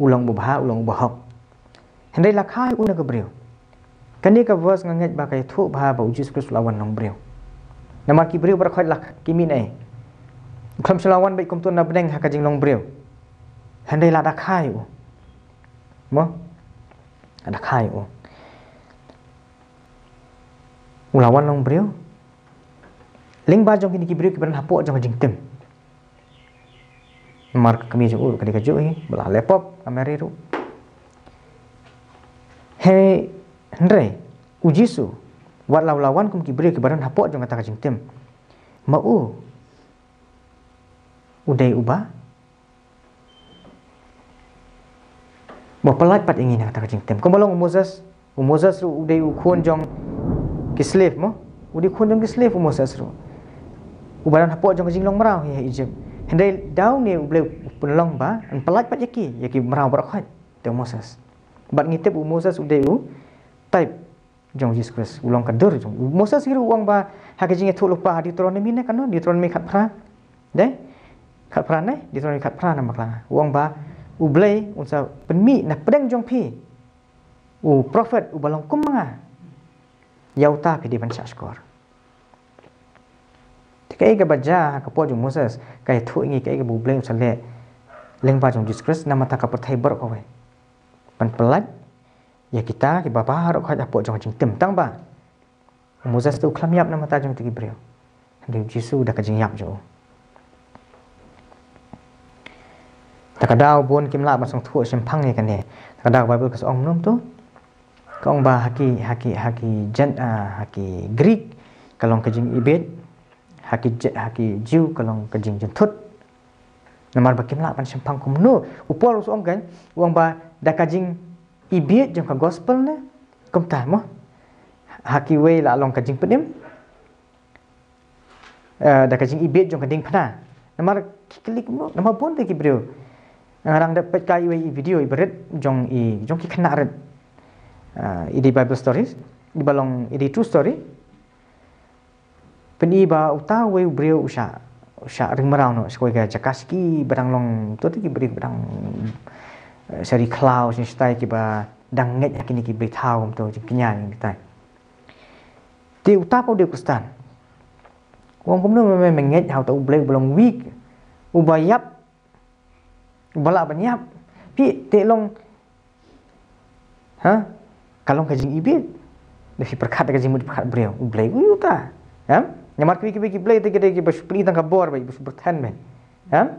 ulang bubha ulang bahok hendai la khai una ka breu kan ni ka verse nganget ba kai thu bha ba ujis Kristus lawan long breu namar ki breu bar khoi lak kimin ai kham selawan bai kum tu na bneng ha kajing long breu hendai la da khai mo ada khai ulawan long breu ling ba jong kini ki breu ki ban hapo jong jing tem mar kami jong ka dikaju bala laptop kamera ru he ndre ujisu wat lawan kum ki breu ki ban hapo jong kata jing tem mau udai uba bo pelat pat ingin kata jing tem komolong Moses ru udai khun jong ki slave mo udi khun jong ki slave Moses ru ubaran hapo jong jing long marau he Egypt hendai daun ni ubleu penlong ba an pelat pat yaki marau barakhot te Moses bat ngitip Moses udeu type jong Jesus Christ ulong kadur jong Moses hiru uang ba hakajing ethu lupa Deuteronomy ne kan Deuteronomy khat phra de khat phra ne Deuteronomy khat phra na makla uang ba ublei unsa penmi na pedeng jong phi prophet ubalong kumanga yauta pidi ban syashkor tikai ga baja ka po jong Moses kai thu ngi kai ga bu bleng sale leng ba jong Jesus Christ nama ta ka perthai ber ko we pan pelat ya kita ki bapa har ko ja po jong jing tem tang ba Moses tu khlam yap nama ta jong ti breu de Jesus da ka jing yap jo takadau bon kim la ma song thu sem phang ni kan ne takadau bible ka ong nom tu kong ba haki Greek kalong kajing ibet haki Jew kalong kajing jentut namar bakim la pan sempang kumno upol usong kan uang ba da kajing ibet jong ka gospel ne kom ta mo haki we la long kajing pedim da kajing ibet jong kading phana namar klik mo namar pun te ki breu ngarang dapat kai we video ibret jong ki khana ret ini Bible stories di balong ini true story peni ba uta we breu usha ring marau no skoi ga jakaski barang long to ti bri barang seri cloud ni stai ki ba dang nget yakini ki bri thau to kinya ni tai ti uta po de kustan wong pum no me nget hau to bleu balong week ubayap ubala banyap pi te long ha kalong kajing ibit defi perkat kajing mud perkat breu ublei uta ha nyamar ki blei te gede ki bespli tang ka bor bai berthan men ha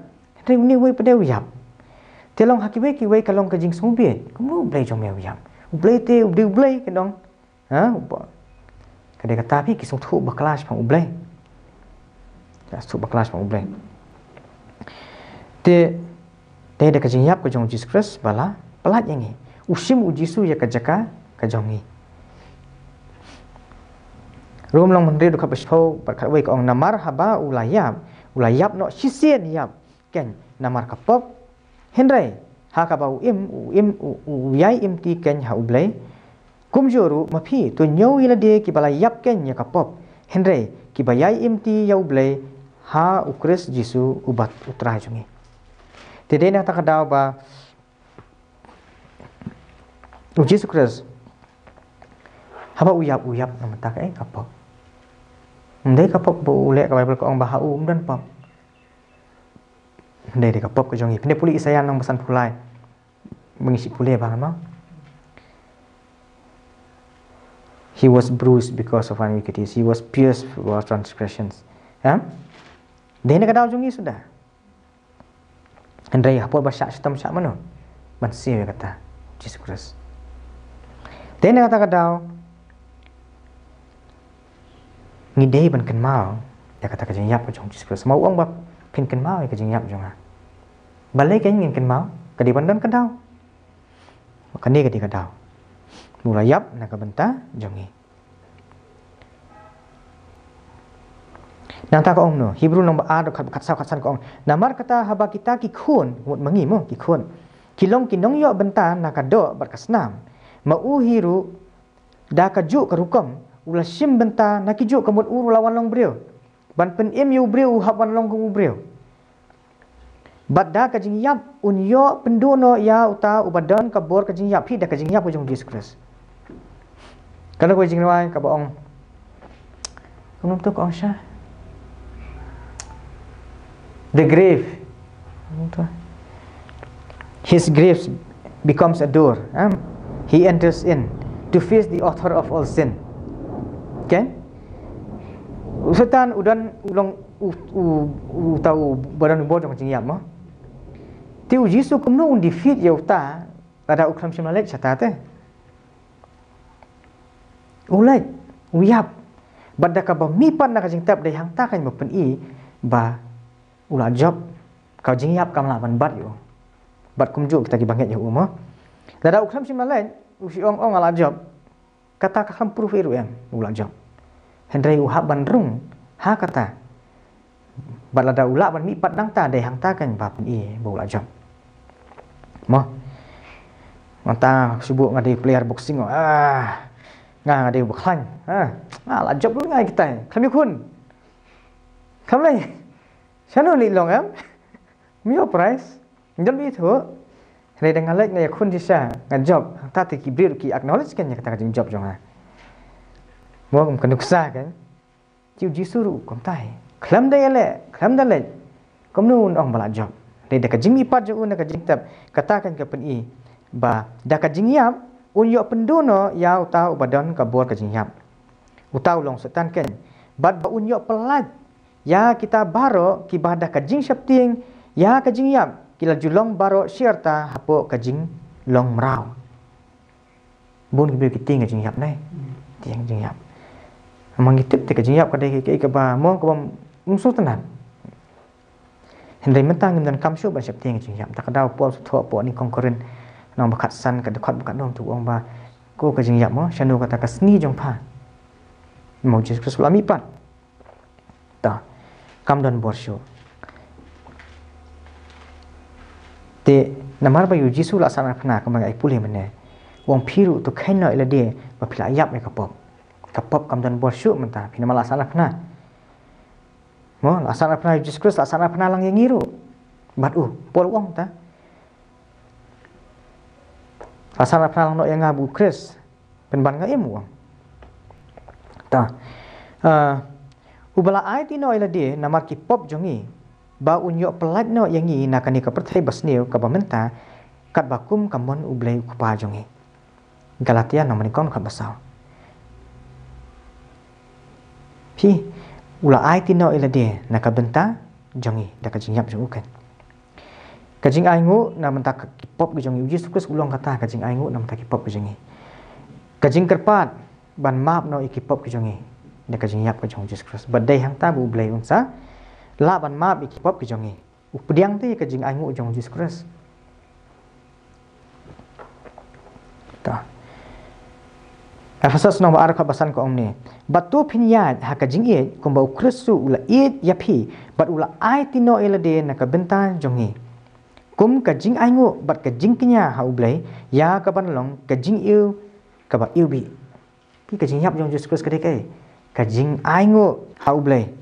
te ni we pedeu yap te long hakiwe ki we kalong kajing sumbe kamu ublei jong meu yap ublei te ublei ke dong ha kade kata pi ki song thu baklas pang ublei ya thu baklas pang ublei te de kajing yap ko jong Jesus Christ bala pelat yang ni usim ujisu ya kajaka kajongi rum long mendri du kapespo perkat we ong namar haba ulayap no sisien yap ken namar kapop hendrai ha ka bau uyai ti ken ha ublei kumjuru mapi tu nyoi la de ki bala yap ken ya kapop hendrai ki bayai ti ya ublei ha ukris jisu ubat utra jongi tede na takadau ba Jesus Christ haba uyap nama tak kapok Ndai ka pop bo ulek ka Bible ko ong bahau dan pop. Ndai de ka pop ka jongi. Pine puli isayan nang pesan pulai. Mengisi pulai bang mau. He was bruised because of our iniquities. He was pierced for our transgressions. Ya? Dene ka daw jongi sudah. Ndai hapol basyak sitam syak mano. Mansi kata Jesus Christ. Dene kata ka daw ngidei ban kan mau ya kata ka jing yap ka jong Jesus Christ. Mau ong bap pin kan mau ya ka jing yap jong ha. Balai ka ngin kan mau ka di bandan ka daw. Maka ni ka di ka daw. Mula yap na ka benta jongi. Nang ta ka ong no Hebrew nang ba ad kat saw kat san ka ong. Namar kata haba kita ki khun mut mangi mo ki khun. Kilong kinong yo benta na ka do bat ka snam. Mau hiru da ka ju ka rukom ulah sim benta na ki ju ka mut uru lawan long breu. Ban pen im yu breu hab wan long ku breu. Bat da ka jing yap un yo pendono ya uta ubadan ka bor ka jing yap hi da ka jing yap jong Jesus Christ. Kalau ko jing wai ka ba ong. Kunum tu ka ong sha. The grave. His grave becomes a door. He enters in to face the author of all sin. Okay? Setan udan ulang tahu badan ubod jong jing yap mo. Tiu Yesu kumno un defeat ya uta ada ukram simalek chatate. Ulai uyap badaka ba mipan na kajing tap dai hang ta kan mapen I ba ula job kau jing yap kam la ban bat yo. Bat kumju kita ki banget ya umo. Ada ukram simalek usi ong ala job kata ka kam proof iru em ula job. Hendrai uhab ban rung ha kata balada ula ban mi pat dang ta dai hang ta kan ba pen I ba ula job. Mo manta sibuk ngadi player boxing ngadi bukan la job lu ngai kita kami kun kami chano li long em mio price jam bi tho hendai dengan lek ngai kun disa ngan job ta te ki brir ki acknowledge kan ya kata job jong mo kum kanuksa kan chiu jisuru kom tai khlam dai le kom nu ong bala job dai da ka jing ipat ju na ka jing tap katakan ka pen I ba da ka jing yap un yo pendono ya utau badan ka bor ka jing yap utau long setan ken bat ba un yo pelat ya kita baro ki ba da ka jing sapting ya ka jing yap kila julong baro syarta hapo ka jing long mrau bun ki bi ting ka jing yap nai tiang jing yap mangitip te ka jing yap ka dai ke ka ba mo ka ba musuh tenan hendai mentang dan kam syu ba sapting ka jing yap tak dau pol tho po ni konkuren nang bakat san ka dekat bakat dong tu ong ba ko ka jing yap mo shanu kata ka sni jong pha mo Jesus Christ lami pat ta kam don bor syu te namar ba yu Jesus la sana phna ka ma ai puli mane wong phiru tu khain no ila de ba phila yap me ka pop kam don bor syu menta phina mala sana phna mo la sana phna Jesus Christ la sana phna lang yang ngiru bat pol wong ta asal pernah nak yang ngabu Chris penban ngai mu ta ubala ai ti no ila de namar ki pop jongi ba unyo pelat no yang ni nakani ka perthai basneu ka bamenta kat bakum kamon ublai kupa jongi Galatia nomor kon ka basau pi ula ai ti no ila de nakabenta jongi da ka jingyap jongukan kajing aingu na menta kipop gejong Jesus Christ ulong kata kajing aingu na menta kipop gejongi kajing kerpat ban map no ikipop gejongi da kajing yap gejong Jesus Christ badai hang ta bu blai unsa la ban map ikipop gejongi updiang ti kajing aingu jong Jesus Christ ta Efesus nomor arka basan ko omni batu pinyat ha kajing e kumba Kristu ula it yapi bat ula ai tino elade na kabenta jongi kum ka jing aingu bat ka jing kenya ha ublai ya ka ban long ka jing iu ka ba iu bi pi ka jing yap jong Jesus Christ ka deke ka jing aingu ha ublai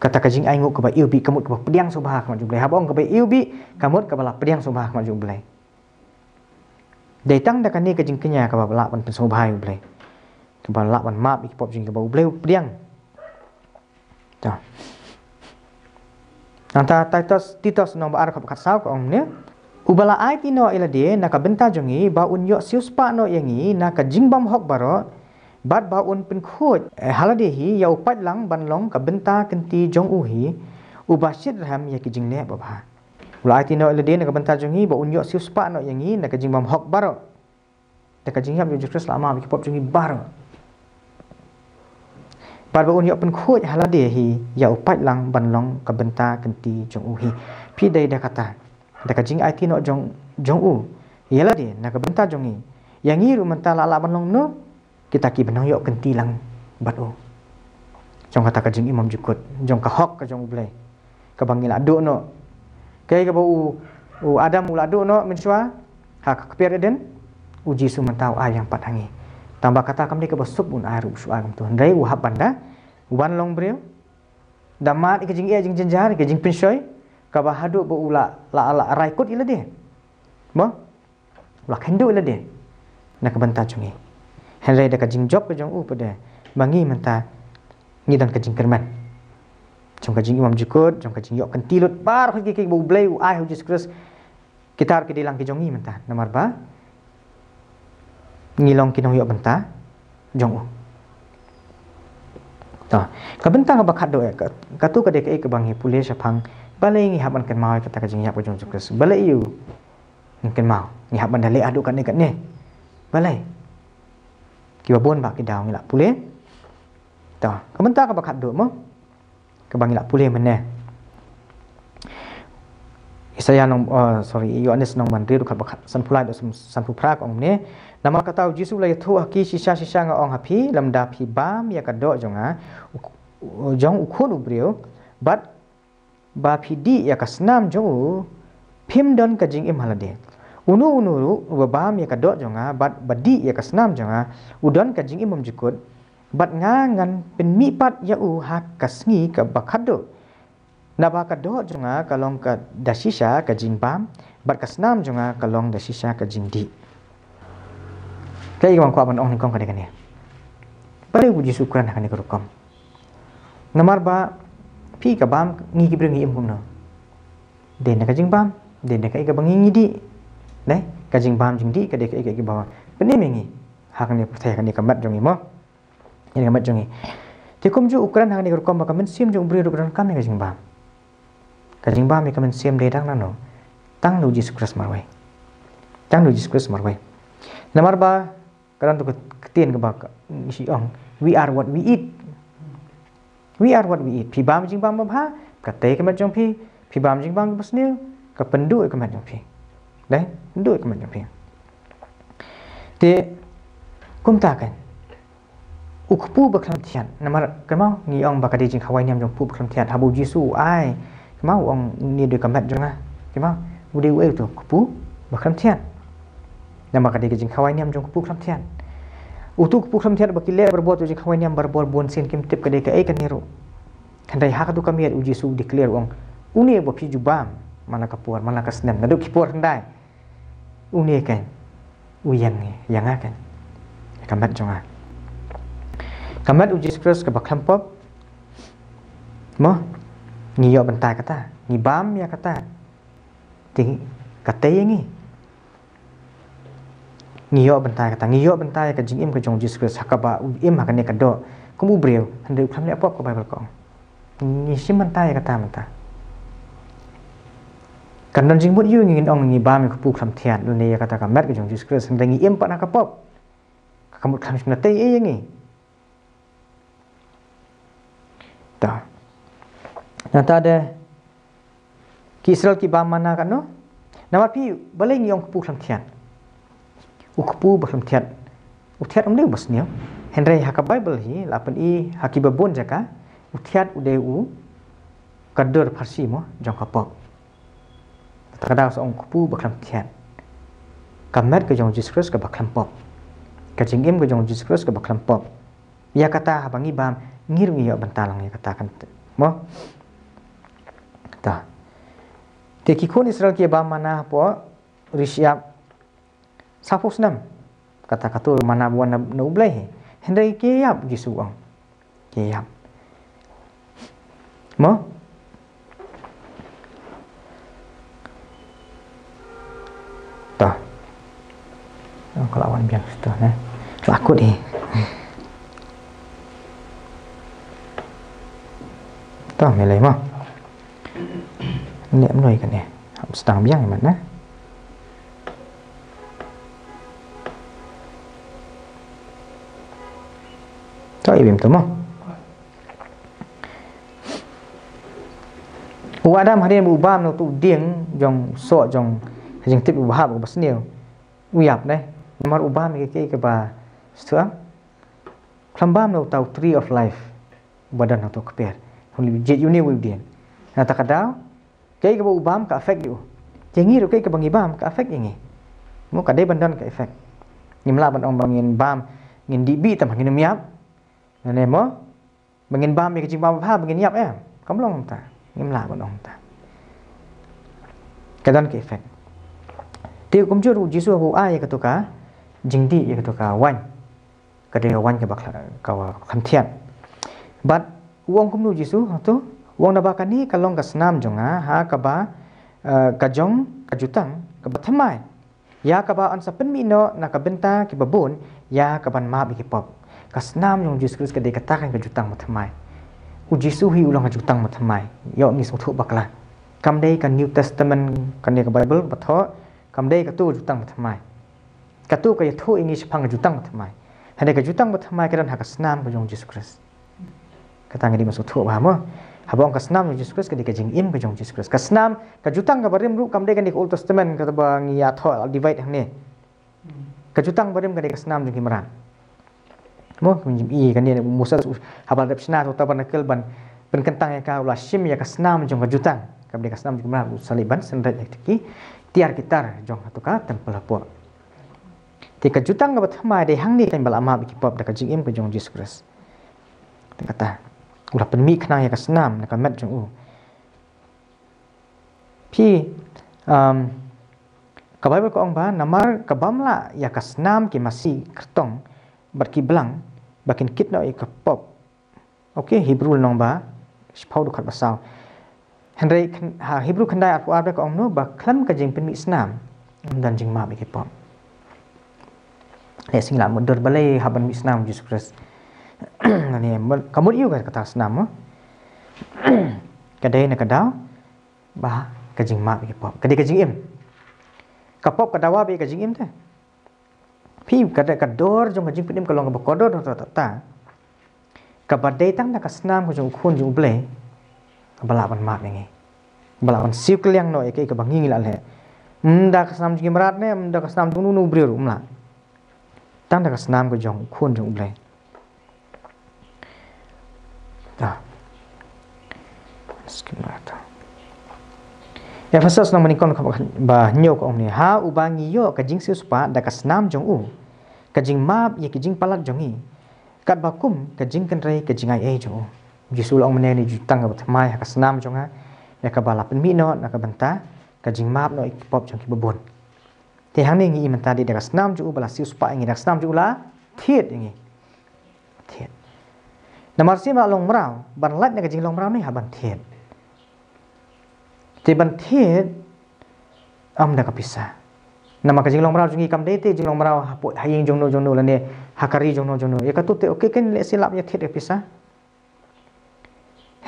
kata ka jing aingu ka ba iu bi kamut ka ba pediang subah ka ublai ha bong ka ba iu bi kamut ka ba pediang subah ka ublai dai tang da ka ni ka jing kenya ka ba la ban subah ublai ka ba la ban map ik pop jing ka ba ublai pediang Dah. Nanta Titus no ba ar khap khat saw ko ong ne. Ubala ai ti no ila de na ka benta jongi ba un yo sius pa no yangi na ka jingbam hok baro bat ba un pen khoj halade hi ya upat lang ban long ka benta kenti jong u hi ubasit ram ya ki jingle ba ba. Ubala ai ti no ila de na ka benta jongi ba un yo sius pa no yangi na ka jingbam hok baro. Ta ka jingham yo Kristus lama bi pop jongi baro. Pada un yo pen khoj halade hi ya upat lang ban long ka benta kenti jong u hi. Pi dai da kata da ka jing ai ti no jong u yela de na ka benta jongi yangi ru menta la ban long no kita ki benong yo kenti lang bat u jong kata ka jing imam jukut jong ka hok ka jong blai ka bangila do no kai ka u adam ula do no mensua ha ka per den uji su mentau ayang patangi tambah kata kam ni ka basuk un aru su agam tu ndai u hab banda wan long breu damat ke jing e jing jenjar ke jing pinsoy ka ba hadu bo ula la raikut ila de mo la khendu ila de na ka banta chungi henre da ka jing job ka jong u pada bangi menta ni dan ka jing kerman jong ka jing imam jukut jong ka jing yok kan tilut par ki ki bo blai u ai hu Jesus kitar ke dilang ki jongi menta nomor ba ngilong kinong yok benta jong u ta ka benta ka bakhat do ka tu ka de ke bangi pulis phang balai ngi haban kan mau kata ka jing yap ko jong Jesus balai you kan mau ngi haban dale adu kan ni balai ki babon ba ki daw ngi la pule ta ka benta ka bakhat do mo ka bangi la pule menne Isaya nong Yohanes nong mandri du ka bakhat san pulai do san pu pra ko ne nama kata Jesus lai thu ki sisa nga ong hapi lamda phi bam ya ka do jonga jong ukhun ubrio bat ba phi di ya ka snam jong phim don ka jing im halade unu ru bam ya ka do jonga bat badi ya ka snam jonga udon ka jing imam jikut bat ngan pen mi pat ya u ha kasngi ka bakhat do naba ka do jonga kalong ka dasisa ka jing bam bat ka snam jonga kalong dasisa ka jing di kai gam ko ban ong kong ka de kane pare uji syukran kan ko kom namar ba pi ka bam ngi ki breng im kum no de na ka jing bam de na ka ga bangi ngi di ne ka jing bam jing di ka de ka ga ba pene mengi hak ne perthai kan ni ka mat jongi mo ni ka mat jongi te kum ju ukran hang ni ko kom ba ka men sim jong bri ru kan kam ni ka jing bam ni ka men sim de dang na no tang lu ji sukras marwai tang lu ji sukras marwai namar ba karan tu ketien ke bak isi ong we are what we eat pi bam jing bam ba ka te ke mat jong pi bam jing bam pasnil ka pendu ke mat jong pi dai pendu ke mat jong pi te kum ta kan ukpu baklam tian namar kemau ni ong bakade jing khawai niam jong pu baklam tian habu jisu ai kemau ong ni de ka mat jong a kemau ude we tu kupu baklam tian nama kadi jing khawai niam jong kupu kham thian utu kupu kham thian bakile berbot jing khawai niam berbor bon sin kim tip kade ka kan hero kandai hak tu kami uji su declare ong uni bo phi jubam mana kapuar mana kasnem nadu kipor handai uni kan uyang yang akan kamat jonga kamat uji spres ka bakham pop mo ni yo bentai kata ni bam ya kata ting kate yangi ngiyo bentai ka jing im ka jong Jesus hakaba im hakane ka do kumu breu hande kham le pop ko bible ko ni sim bentai kata mata kan dan jing bot yu ngin ong ni ba mi ku pu kham thian lu ne kata ka mat ka jong Jesus hande ngi im pa na ka pop ka mut kham sim na te e ngi ta nata de ki Israel ki ba mana kan no nama pi balai ngi ong ku pu kham thian ukpu baklam tiat utiat umde basnio henry haka bible hi lapan i haki babon jaka utiat ude u kader farsi mo jong kapok takada so ukpu baklam tiat kamet ke jong Jesus ka baklam pop ka jingim ke jong Jesus ka baklam pop ya kata habangi bam ngir ngi yo bentalang ya katakan mo ta te ki kon Israel ki bam mana po risya sapos nam kata katu mana buan na ublai hendai ke yap gisu ang ke yap Mo toh kalau awan biang sudah nah laku deh toh milih mo ini menoi kan ya sedang biang mana toh ibim tu mo Adam hari ini ubah no tu dieng jong so jong jeng tip ubah ubah senil uyap deh nomor ubah mikir ke ba setua kelambam no tau tree of life badan atau keper huli jet uni wibdien nah tak kadau ke ba ubam ka efek you jengi ro ke bangi bam ka efek ingi mo ka de bandan ka efek nimla ban ong bangin bam ngin dibi tam ngin miap nah mo bangin bam ke jing bam ha bangin yap kamlong ta nimla ban ong ta kadan ke efek ti kum juru jisu hu ai ka to ka jingdi ya ka to ka wan ka de wan ka bakla ka kham thian but wong kum nu jisu tu wong na ba ka ni ka long ka snam jonga ha ka ba ka jong ka jutang ka ba thamai ya ka ba an sa pen mi no na ka benta ki babun ya ka ban ma bi ki pop ka snam jong jisu ka de ka ta kan ka jutang ma thamai u jisu hi ulang ka jutang ma thamai yo ni so thu bakla kam dei ka new testament ka ne ka bible ba tho kam dei ka tu jutang ma thamai ka tu ka thu ingi phang jutang ma thamai hade ka jutang ma thamai ka dan ha ka snam ka jong jisu Christ ka tang di masuk thu ba mo habong ka snam jisu Christ ka di ka jing im ka jong jisu Christ ka snam ka jutang ka barim ru kam dei ka ni old testament ka ba ngi ya tho divide hang ne ka jutang barim ka di ka snam jong himran mo kunjim i kan ni musa habal repsna to taban kel ban ben kentang ya ka ulah shim ya ka snam jong ka jutang kam dei ka snam jong himran saliban senret ki tiar kitar jong atu ka tempel apo ti ka jutang ka bathma de hang ni kan bal ama bi pop da ka jing im ka jong Jesus Christ kata ulah penmi khna ya ka snam na ka met jong u pi ka bible ko ong ba namar ka bamla ya ka snam ki masi kertong barki belang bakin kit no ka pop okay hebrew nong ba spau du khat basau henry ha hebrew khandai apu abra ko ong no ba khlam ka jing penmi snam dan jing ma bi ki pop le singla modor balai haban mi snam Jesus Christ ni kamut yu ka kata snam mo kadai na kadau ba ka jing ma bi pop kadai ka jing im ka pop ka dawa bi ka jing im ta pi kada ka dor jong ka jing pinim ka long ka kodor ta ka badai tang na ka snam ko jong khun jong ble ka bala ban mat ngi bala ban siu kliang no ke ka bangi la le da ka snam jing marat ne da ka snam tu nu brio umla tang da ka snam ko jong khun jong ble ta skimata ya fasas nang manikon ba nyo ko ni ha ubangi yo ka jing siu spa da ka snam jong u ka jing map ye ka jing palat jong i kat bakum ka jing kan rai ka jing ai jong jisul ong mene ni jutang ka thmai ka snam jong ha ya ka bala pen mi no na ka banta ka jing map no ik pop jong ki babon te hang ni ngi man ta di da ka snam ju bala siu spa ngi da snam ju la thiet ngi thiet namar si ma long mrao ban lat na ka jing long mrao ni ha ban thiet te ban thiet am da ka pisah nama ka jing long mrao jungi kam de te jing long mrao ha po haying jong no la ne hakari jong no ya ka tu te okay ken le silap ya thiet pisah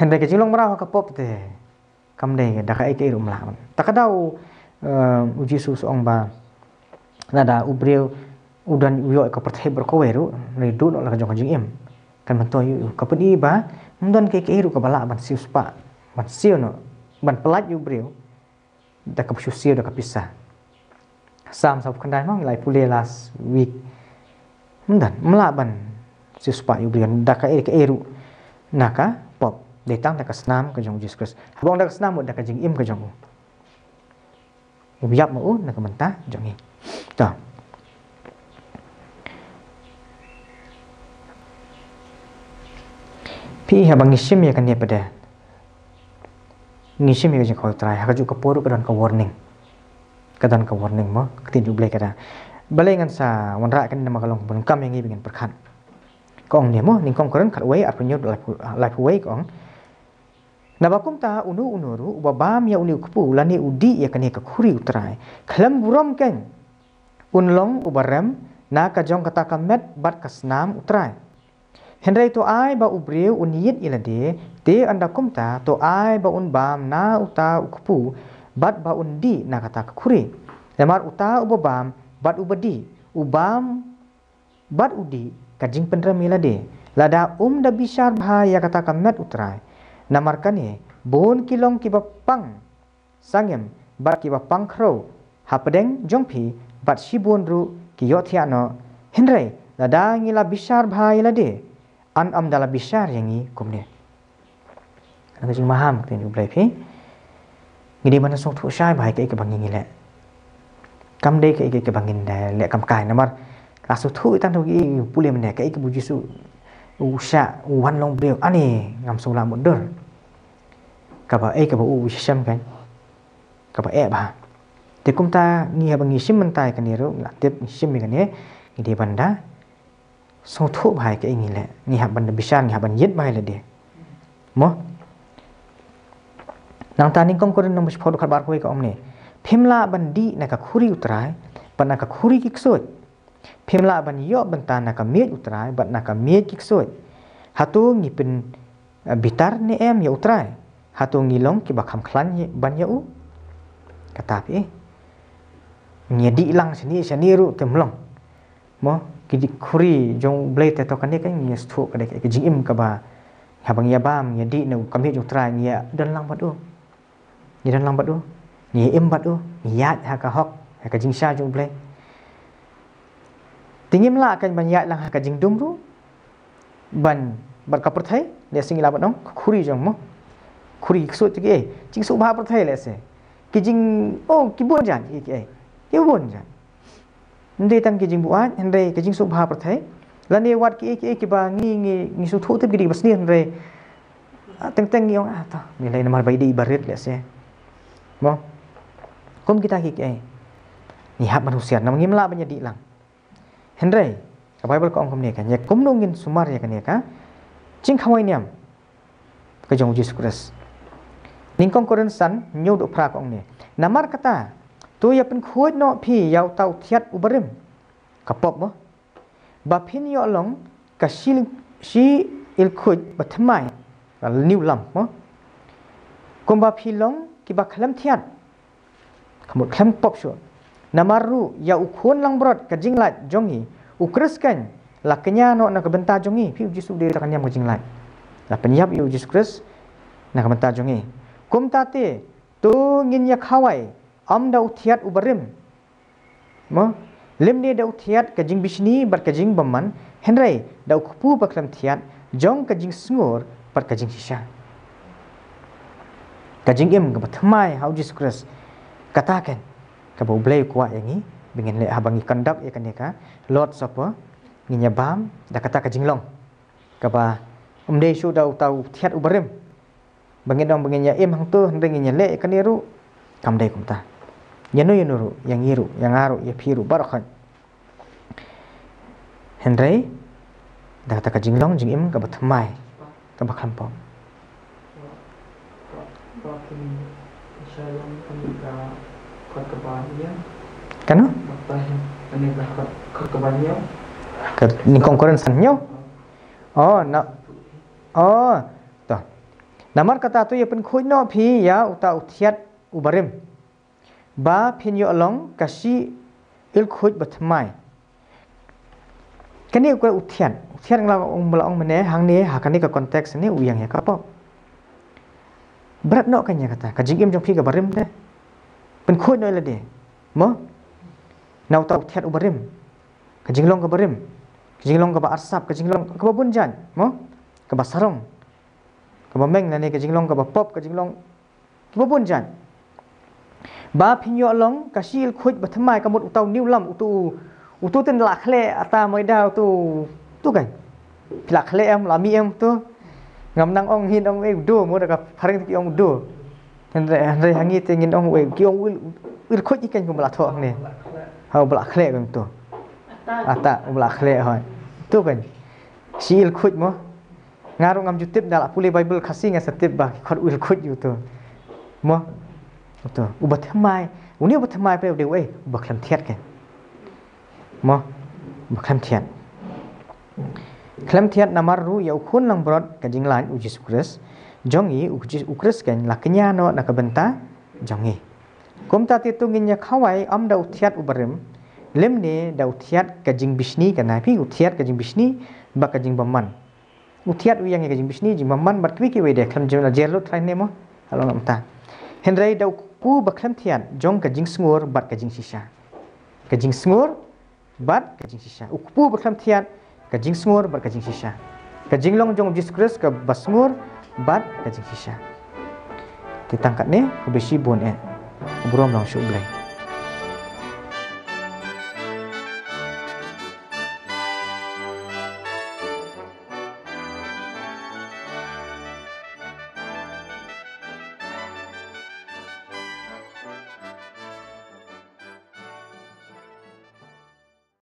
hen ka jing long mrao ka pop te kam de da ka ai ke rum la ta ka dau uji su ong ba nada ubreu udan yo ka perthai ber ko weru ne du no la ka jong jing im kan man to yu ka pedi ba ndan ke ru ka bala ban siu spa ban siu no ban pelat yu breu da ka siu da ka pisah sam sab khandai mong lai pule last week ndan melaban siu spa yu breu da ka ru naka pop de tang da ka snam ka jong Jesus Christ habong da ka snam da ka jing im ka jong u yap mo na ka manta jong i ta pi habang isim ya kan dia pada ngisim ya jeng kau try ha ka ju ka poru ka dan ka warning kadan ka warning mo tin ju ble kada balengan sa wanra kan nama kalong pun kam yang ingin perkhan kong ni mo ning kong koran khat wei apnyo life way kong Nabakum ta unu ubabam ya uni kupu lani udi ya kani ka khuri utrai khlam burom ken unlong ubaram na ka jong kata kamet bat kasnam utrai henry to ai ba ubreu uniyit ilade te andakum ta to ai ba unbam na uta ukupu bat ba undi na kata ka khuri lemar uta ubabam bat ubadi ubam bat udi kajing pendram ilade lada da bishar bha ya kata kamet utrai namarkane bon kilong kibapang sangem bat kibapang kro hapedeng jongpi bat shibun ru kiyotiano henry lada ngila bishar bhai lade an dala bishar yangi kumne ana jing maham tin ublai phi ngidi mana sok thu shai bhai ke bangin ngile kam de ke bangin da le kam kai namar kasu thu tan thu gi pulem ne ke bujisu usha wan long breu ani ngam sula mundur kaba kaba sham kan kaba ba te kumta ngi bangi sim mentai kan ero la tep sim kan ne ngi banda so thu bhai ke ngi le ngi ha banda bisan ngi ha ban yit bhai le de mo nang taning kong koren nom spod khabar koi ka omne phimla bandi na ka khuri utrai pan ka khuri ki ksoi phimla ban yo banta na ka miet utrai bat na ka miet ki ksoi hatu ngi pen bitar ne em ya utrai hatu ngi long ki bakham khlan ban ya u kata pi nyedi lang seni ru temlong mo ki khuri jong blade to kan ne kan ngi sthu ka de ki jim ka ba habang ya bam nyedi no kam he utrai ngi dan lang badu ni dan lang badu ni em badu ni yat ha ka hok ha ka jing sha jong blade tingim la kan ban yat lang ha ka jing dum ru ban bar ka perthai le sing la badong khuri jong mo khuri so ti ke jing su bha perthai le se ki jing ki bon jan ki bon jan ndai tam ki jing buat ndai ki jing su bha perthai la ne wat ki ba ngi su thu te ki bas ni ndai teng ngi ong ta ni lai namar bai di barit le se mo kom kita ki ni hab manusia nam ngim la banya di lang hendrai ka bible ko ong kom ne kan ya kom nongin sumar ya kan ya ka jing khawai niam ka jong Jesus Christ ningkong koren san nyu do pra ko ong ne namar kata tu ya pen khoi no phi yau tau thiat ubarim ka pop mo ba phin yo long ka shi il khoi bathmai ka new lam mo kom ba phi long ki ba khlam thiat khamut khlam pop sho namaru ya ukhon lang brot ka jinglat jongi ukreskan la kenya no na ka benta jongi phi Jesus de ka nyam ka jinglat la penyap yu Jesus Christ na ka benta jongi kum tate tu ngin ya khawai da uthiat ubarim mo lemne da uthiat ka jing bisni bar ka jing baman henrai da ukpu baklam thiat jong ka jing sngur par ka jing shisha ka jing em ka bathmai how Jesus Christ katakan ka bo blay kwa yangi bingen le habangi kandak ya kaneka lot sapa nginya bam da kata ka jing long ka ba umde shu da tau thiat ubarim bangin dong bangin ya em hang tu hendeng nya le kaniru kam dai kumta yanu yanuru yang iru yang aru ya phiru barakan hendrai da kata ka jinglong jing em ka bathmai ka bakham pom kanu ka ningkong koren san nyo na to namar kata tu ya pen khoi no phi ya uta uthiat ubarim ba phin yo along kasi il khoi bathmai kani ko uthiat la ong mene hang ni ha kani ka konteks ni uyang ya ka po berat no kanya kata ka jingim jong phi ka barim de pen khoi no la de mo na uta uthiat ubarim ka jinglong ka barim ka jinglong ka ba arsap ka jinglong ka ba bunjan mo ka ba sarong ka ba meng na ni ka jinglong ka ba pop ka jinglong ka ba bunjan ba phinyo long ka sil khoi bathmai ka mut utau new lam utu ten la khle ata moi dau tu kan la khle em la mi em tu ngam nang ong hin ong e do mo da ka pharing ki ong do re hangi te ngin ong we ki ong wil khoi ikan ko bla tho ne ha bla khle kan tu ata bla khle hoi tu kan sil khoi mo ngaruh ngam jutip dalak pulih Bible kasih ngan setip bah khot wil khut you tu mo tu ubat thamai uni ubat thamai pe de we ubat khlam thiat ke mo ubat khlam thiat namar ru ya ukhun lang brot ka jinglan u Jesus Christ jongi u Christ kan laknya no nak benta jongi kumta titu nginya khawai am da thiat ubarim lemne da thiat ka jing bisni kana pi u thiat ka jing bisni ba ka jing baman utiat uyang ke jing bisni jing mamman bat kwi ki we de kham jela jelo trai nemo halo namta henrai dau pu bakhlam thian jong ka jing sngur bat ka jing sisa ka jing sngur bat ka jing sisa ukpu bakhlam thian ka jing sngur bat ka jing sisa ka jing long jong Jesus Christ ka basngur bat ka jing sisa ditangkat ne ku besi bon brom long shu blai